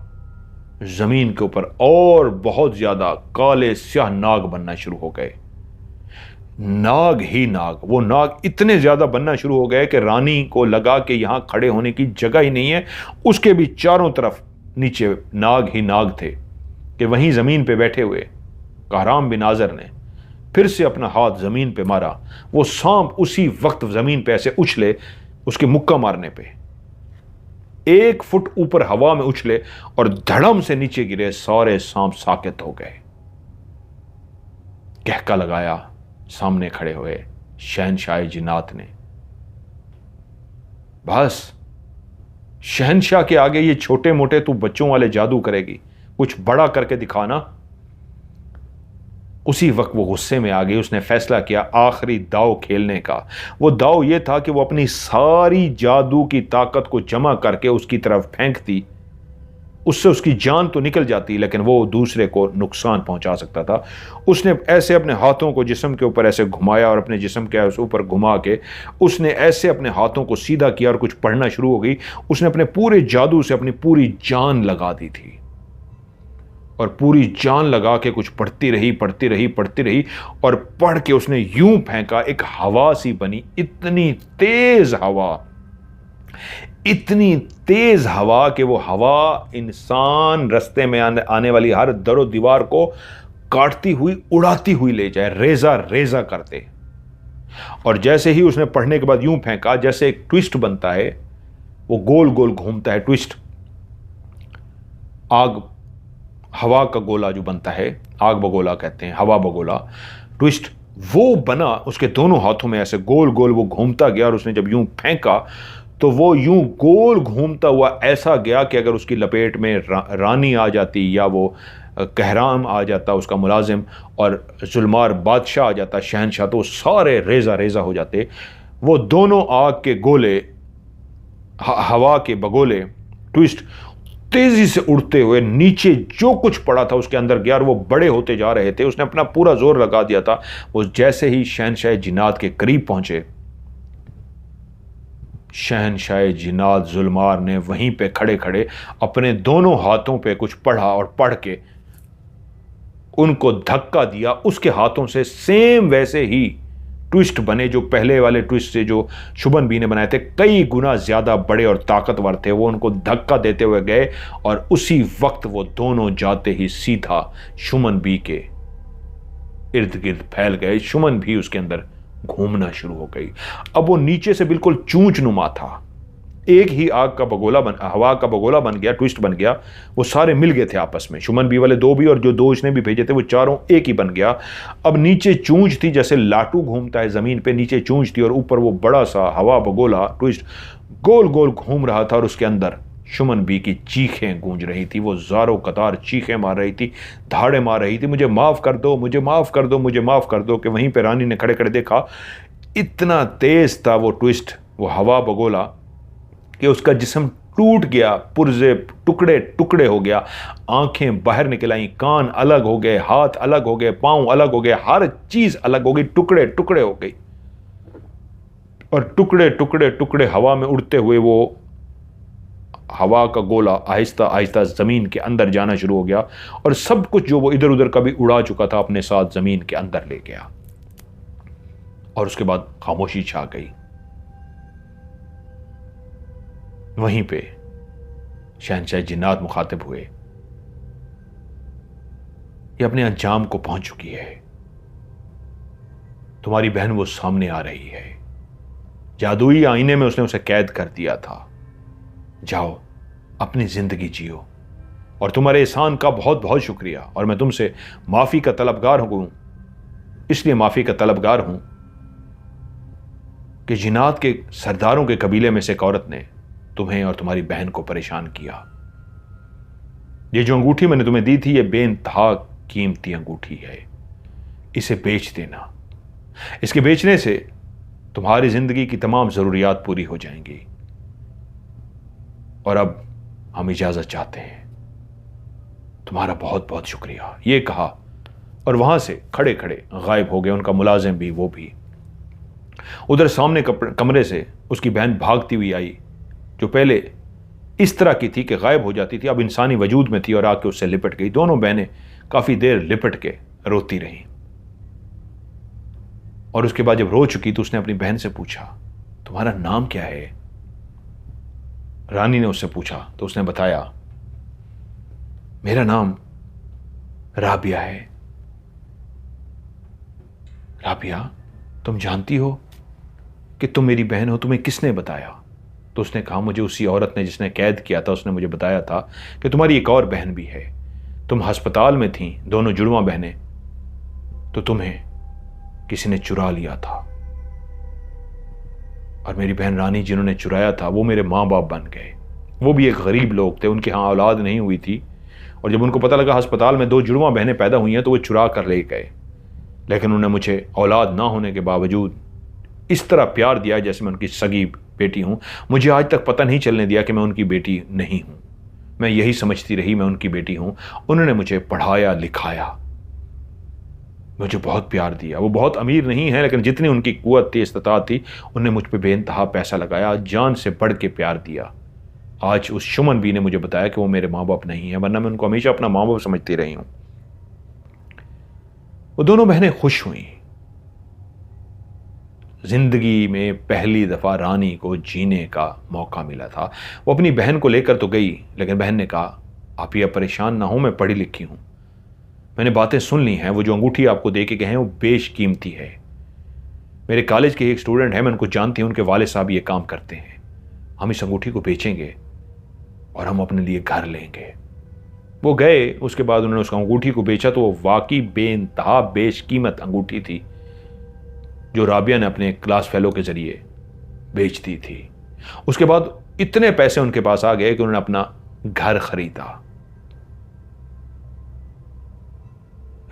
जमीन के ऊपर और बहुत ज्यादा काले स्याह नाग बनना शुरू हो गए। नाग ही नाग, वो नाग इतने ज्यादा बनना शुरू हो गए कि रानी को लगा कि यहां खड़े होने की जगह ही नहीं है। उसके भी चारों तरफ नीचे नाग ही नाग थे कि वहीं जमीन पे बैठे हुए कहराम बिन आजर ने फिर से अपना हाथ जमीन पे मारा। वो सांप उसी वक्त जमीन पे ऐसे उछले, उसके मुक्का मारने पे 1 फुट ऊपर हवा में उछले और धड़म से नीचे गिरे। सारे सांप साकित हो गए। कहका लगाया सामने खड़े हुए शहनशाह जिन्नात ने, बस शहनशाह के आगे ये छोटे मोटे तू बच्चों वाले जादू करेगी, कुछ बड़ा करके दिखाना। उसी वक्त वो गुस्से में आ गई। उसने फैसला किया आखिरी दाव खेलने का। वो दाव ये था कि वो अपनी सारी जादू की ताकत को जमा करके उसकी तरफ फेंकती। उससे उसकी जान तो निकल जाती, लेकिन वो दूसरे को नुकसान पहुंचा सकता था। उसने ऐसे अपने हाथों को जिस्म के ऊपर ऐसे घुमाया और अपने जिस्म के ऊपर घुमा के उसने ऐसे अपने हाथों को सीधा किया और कुछ पढ़ना शुरू हो गई। उसने अपने पूरे जादू से अपनी पूरी जान लगा दी थी और पूरी जान लगा के कुछ पढ़ती रही और पढ़ के उसने यूं फेंका, एक हवा सी बनी, इतनी तेज हवा कि वो हवा इंसान रास्ते में आने वाली हर दरो दीवार को काटती हुई उड़ाती हुई ले जाए, रेजा रेजा करते। और जैसे ही उसने पढ़ने के बाद यूं फेंका, जैसे एक ट्विस्ट बनता है, वो गोल गोल घूमता है ट्विस्ट। आग हवा का गोला जो बनता है, आग बगोला कहते हैं, हवा बगोला ट्विस्ट, वो बना उसके दोनों हाथों में ऐसे गोल गोल वो घूमता गया। और उसने जब यूं फेंका तो वो यूं गोल घूमता हुआ ऐसा गया कि अगर उसकी लपेट में रानी आ जाती या वो कहराम आ जाता उसका मुलाजिम और जुल्मार बादशाह आ जाता शहनशाह, तो सारे रेजा रेजा हो जाते। वो दोनों आग के गोले, हवा के बगोले ट्विस्ट, तेजी से उड़ते हुए नीचे जो कुछ पड़ा था उसके अंदर गया और वो बड़े होते जा रहे थे। उसने अपना पूरा जोर लगा दिया था। वो जैसे ही शहनशाह जिन्नात के करीब पहुंचे, शहनशाह जिन्नात जुल्मार ने वहीं पे खड़े खड़े अपने दोनों हाथों पे कुछ पढ़ा और पढ़ के उनको धक्का दिया। उसके हाथों से सेम वैसे ही ट्विस्ट बने जो पहले वाले ट्विस्ट से जो शुभन बी ने बनाए थे, कई गुना ज्यादा बड़े और ताकतवर थे। वो उनको धक्का देते हुए गए और उसी वक्त वो दोनों जाते ही सीधा शुमन बी के इर्द गिर्द फैल गए। शुमन भी उसके अंदर घूमना शुरू हो गई। अब वो नीचे से बिल्कुल चूंच नुमा था। एक ही आग का बगोला हवा का बगोला बन गया, ट्विस्ट बन गया। वो सारे मिल गए थे आपस में, शुमन बी वाले 2 भी और जो 2 इसने भी भेजे थे वो चारों एक ही बन गया। अब नीचे चूंच थी, जैसे लाटू घूमता है जमीन पे, नीचे चूंच थी और ऊपर वो बड़ा सा हवा बगोला ट्विस्ट गोल गोल घूम रहा था। और उसके अंदर शुमन बी की चीखें गूंज रही थी। वो ज़ारो कतार चीखें मार रही थी, धाड़े मार रही थी, मुझे माफ़ कर दो, मुझे माफ़ कर दो, मुझे माफ़ कर दो। कि वहीं पे रानी ने खड़े खड़े देखा, इतना तेज था वो ट्विस्ट, वो हवा बगोला, कि उसका जिस्म टूट गया, पुर्जे टुकड़े टुकड़े हो गया, आंखें बाहर निकल आई, कान अलग हो गए, हाथ अलग हो गए, पांव अलग हो गए, हर चीज अलग हो गई, टुकड़े टुकड़े हो गई। और टुकड़े टुकड़े टुकड़े हवा में उड़ते हुए वो हवा का गोला आहिस्ता आहिस्ता जमीन के अंदर जाना शुरू हो गया और सब कुछ जो वो इधर उधर कभी उड़ा चुका था अपने साथ जमीन के अंदर ले गया। और उसके बाद खामोशी छा गई। वहीं पे शहनशाह जिन्नात मुखातिब हुए, ये अपने अंजाम को पहुंच चुकी है। तुम्हारी बहन वो सामने आ रही है। जादुई आईने में उसने उसे कैद कर दिया था। जाओ अपनी जिंदगी जियो। और तुम्हारे एहसान का बहुत बहुत शुक्रिया। और मैं तुमसे माफी का तलबगार हूं, इसलिए माफी का तलबगार हूं कि जिन्नात के सरदारों के कबीले में से एक औरत ने तुम्हें और तुम्हारी बहन को परेशान किया। ये जो अंगूठी मैंने तुम्हें दी थी, ये बेइंतहा कीमती अंगूठी है। इसे बेच देना। इसके बेचने से तुम्हारी जिंदगी की तमाम जरूरियात पूरी हो जाएंगी। और अब हम इजाजत चाहते हैं। तुम्हारा बहुत बहुत शुक्रिया, ये कहा और वहां से खड़े खड़े गायब हो गए। उनका मुलाजिम भी, वो भी। उधर सामने कमरे से उसकी बहन भागती हुई आई, जो पहले इस तरह की थी कि गायब हो जाती थी, अब इंसानी वजूद में थी और आके उससे लिपट गई। दोनों बहनें काफी देर लिपट के रोती रहीं और उसके बाद जब रो चुकी तो उसने अपनी बहन से पूछा, तुम्हारा नाम क्या है? रानी ने उससे पूछा तो उसने बताया, मेरा नाम राबिया है। राबिया, तुम जानती हो कि तुम मेरी बहन हो? तुम्हें किसने बताया? तो उसने कहा, मुझे उसी औरत ने जिसने कैद किया था उसने मुझे बताया था कि तुम्हारी एक और बहन भी है। तुम अस्पताल में थी, दोनों जुड़वा बहनें, तो तुम्हें किसी ने चुरा लिया था और मेरी बहन रानी जिन्होंने चुराया था वो मेरे माँ बाप बन गए। वो भी एक गरीब लोग थे, उनके यहाँ औलाद नहीं हुई थी और जब उनको पता लगा अस्पताल में 2 जुड़वा बहनें पैदा हुई हैं तो वो चुरा कर ले गए। लेकिन उन्होंने मुझे औलाद ना होने के बावजूद इस तरह प्यार दिया जैसे मैं उनकी सगी बेटी हूं। मुझे आज तक पता नहीं चलने दिया कि मैं उनकी बेटी नहीं हूं। मैं यही समझती रही मैं उनकी बेटी हूं। उन्होंने मुझे पढ़ाया लिखाया, मुझे बहुत प्यार दिया। वो बहुत अमीर नहीं है लेकिन जितनी उनकी कुव्वत थी, इस्तिताअत थी, उन्होंने मुझ पर बेइंतहा पैसा लगाया, जान से बढ़ के प्यार दिया। आज उस शुमन बी ने मुझे बताया कि वो मेरे माँ बाप नहीं है, वरना मैं उनको हमेशा अपना माँ बाप समझती रही हूं। वो दोनों बहनें खुश हुई। जिंदगी में पहली दफा रानी को जीने का मौका मिला था। वो अपनी बहन को लेकर तो गई, लेकिन बहन ने कहा, आप ये परेशान ना हो, मैं पढ़ी लिखी हूं, मैंने बातें सुन ली हैं, वो जो अंगूठी आपको दे के गए हैं वो बेशकीमती है। मेरे कॉलेज के एक स्टूडेंट है, मैं उनको जानती हूं, उनके वाले साहब ये काम करते हैं। हम इस अंगूठी को बेचेंगे और हम अपने लिए घर लेंगे। वो गए, उसके बाद उन्होंने उस अंगूठी को बेचा तो वो वाकई बेइंतहा बेशकीमत अंगूठी थी जो राबिया ने अपने क्लास फेलो के जरिए बेच दी थी। उसके बाद इतने पैसे उनके पास आ गए कि उन्होंने अपना घर खरीदा।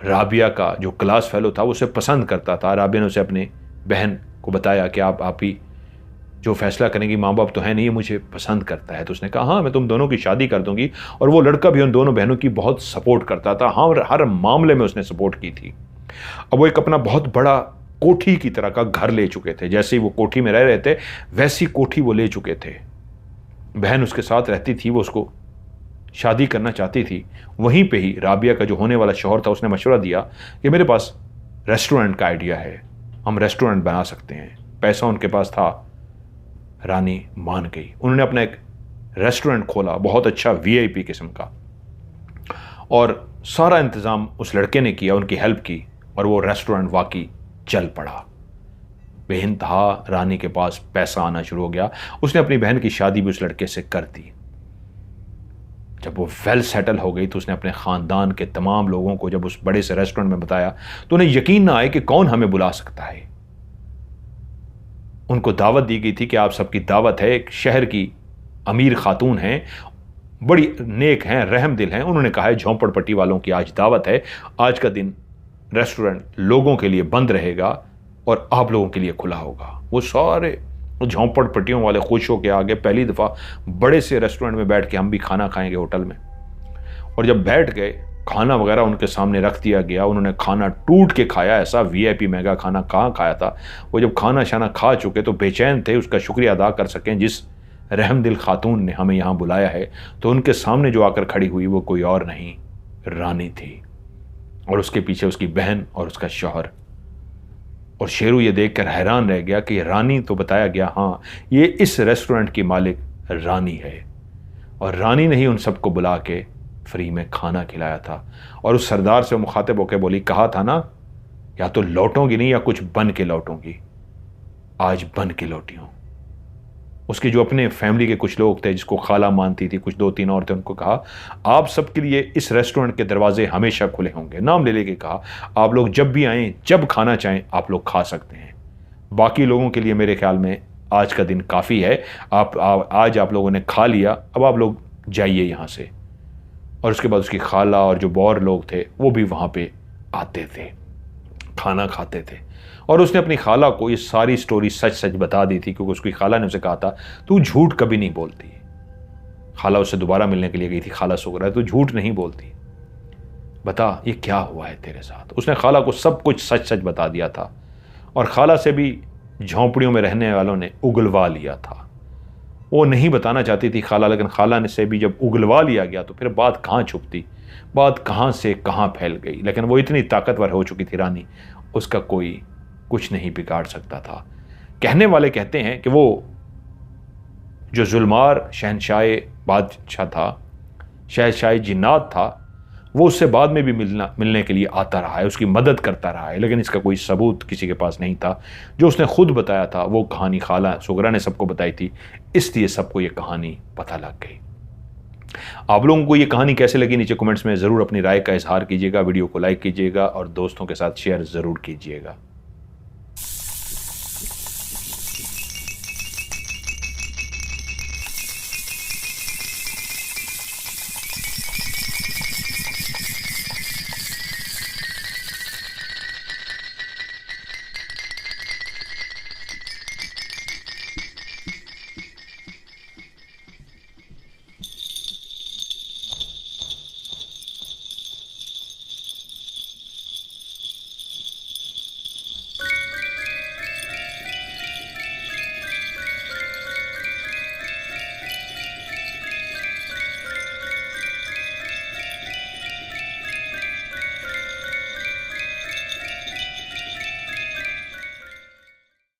राबिया का जो क्लास फेलो था वो उसे पसंद करता था। राबिया ने उसे अपने बहन को बताया कि आप ही जो फैसला करेंगी, माँ बाप तो है नहीं, ये मुझे पसंद करता है। तो उसने कहा, हाँ मैं तुम दोनों की शादी कर दूंगी। और वो लड़का भी उन दोनों बहनों की बहुत सपोर्ट करता था। हाँ, हर मामले में उसने सपोर्ट की थी। अब वो एक अपना बहुत बड़ा कोठी की तरह का घर ले चुके थे। जैसे ही वो कोठी में रह रहे थे वैसी कोठी वो ले चुके थे। बहन उसके साथ रहती थी, वो उसको शादी करना चाहती थी। वहीं पे ही राबिया का जो होने वाला शौहर था उसने मशवरा दिया कि मेरे पास रेस्टोरेंट का आइडिया है, हम रेस्टोरेंट बना सकते हैं। पैसा उनके पास था। रानी मान गई। उन्होंने अपना एक रेस्टोरेंट खोला, बहुत अच्छा VIP किस्म का, और सारा इंतज़ाम उस लड़के ने किया, उनकी हेल्प की और वो रेस्टोरेंट वाकई चल पड़ा। बेइंतहा रानी के पास पैसा आना शुरू हो गया। उसने अपनी बहन की शादी भी उस लड़के से कर दी। जब वो वेल सेटल हो गई तो उसने अपने ख़ानदान के तमाम लोगों को जब उस बड़े से रेस्टोरेंट में बताया तो उन्हें यकीन ना आए कि कौन हमें बुला सकता है। उनको दावत दी गई थी कि आप सबकी दावत है, एक शहर की अमीर खातून हैं, बड़ी नेक हैं, रहम दिल हैं। उन्होंने कहा है झोंपड़पट्टी वालों की आज दावत है, आज का दिन रेस्टोरेंट लोगों के लिए बंद रहेगा और आप लोगों के लिए खुला होगा। वो सारे झोंपड़पट्टियों वाले खुश होकर आ गए। पहली दफ़ा बड़े से रेस्टोरेंट में बैठ के हम भी खाना खाएंगे होटल में। और जब बैठ गए, खाना वगैरह उनके सामने रख दिया गया। उन्होंने खाना टूट के खाया, ऐसा VIP मेगा खाना कहाँ खाया था। वो जब खाना शाना खा चुके तो बेचैन थे उसका शुक्रिया अदा कर सकें जिस रहमदिल खातून ने हमें यहाँ बुलाया है। तो उनके सामने जो आकर खड़ी हुई वो कोई और नहीं, रानी थी, और उसके पीछे उसकी बहन और उसका शौहर। और शेरू ये देखकर हैरान रह गया कि रानी तो बताया गया, हाँ ये इस रेस्टोरेंट की मालिक रानी है। और रानी ने ही उन सबको बुला के फ्री में खाना खिलाया था। और उस सरदार से मुखातिब होकर बोली, कहा था ना या तो लौटोगी नहीं या कुछ बन के लौटूंगी, आज बन के लौटी हूं। उसके जो अपने फैमिली के कुछ लोग थे जिसको खाला मानती थी, कुछ 2-3 और थे, उनको कहा आप सबके लिए इस रेस्टोरेंट के दरवाजे हमेशा खुले होंगे। नाम ले लेके कहा आप लोग जब भी आएँ, जब खाना चाहें आप लोग खा सकते हैं। बाकी लोगों के लिए मेरे ख्याल में आज का दिन काफ़ी है। आज आप लोगों ने खा लिया, अब आप लोग जाइए यहाँ से। और उसके बाद उसकी खाला और जो और लोग थे वो भी वहाँ पे आते थे, खाना खाते थे। और उसने अपनी खाला को ये सारी स्टोरी सच सच बता दी थी, क्योंकि उसकी खाला ने उसे कहा था तू झूठ कभी नहीं बोलती। खाला उससे दोबारा मिलने के लिए गई थी, खाला सो रहा है, तू झूठ नहीं बोलती। बता ये क्या हुआ है तेरे साथ। उसने खाला को सब कुछ सच सच बता दिया था और खाला से भी झोंपड़ियों में रहने वालों ने उगलवा लिया था। वो नहीं बताना चाहती थी खाला, लेकिन खाला ने से भी जब उगलवा लिया गया तो फिर बात कहाँ छुपती, बात कहाँ से कहाँ फैल गई। लेकिन वो इतनी ताकतवर हो चुकी थी रानी, उसका कोई कुछ नहीं बिगाड़ सकता था। कहने वाले कहते हैं कि वो जो जुल्मार शहनशाह बादशाह था, शहनशाह जिन्नात था, वो उससे बाद में भी मिलने के लिए आता रहा है, उसकी मदद करता रहा है, लेकिन इसका कोई सबूत किसी के पास नहीं था। जो उसने खुद बताया था वो कहानी खाला सुगरा ने सबको बताई थी, इसलिए सबको ये कहानी पता लग गई। आप लोगों को ये कहानी कैसे लगी नीचे कमेंट्स में ज़रूर अपनी राय का इजहार कीजिएगा, वीडियो को लाइक कीजिएगा और दोस्तों के साथ शेयर ज़रूर कीजिएगा।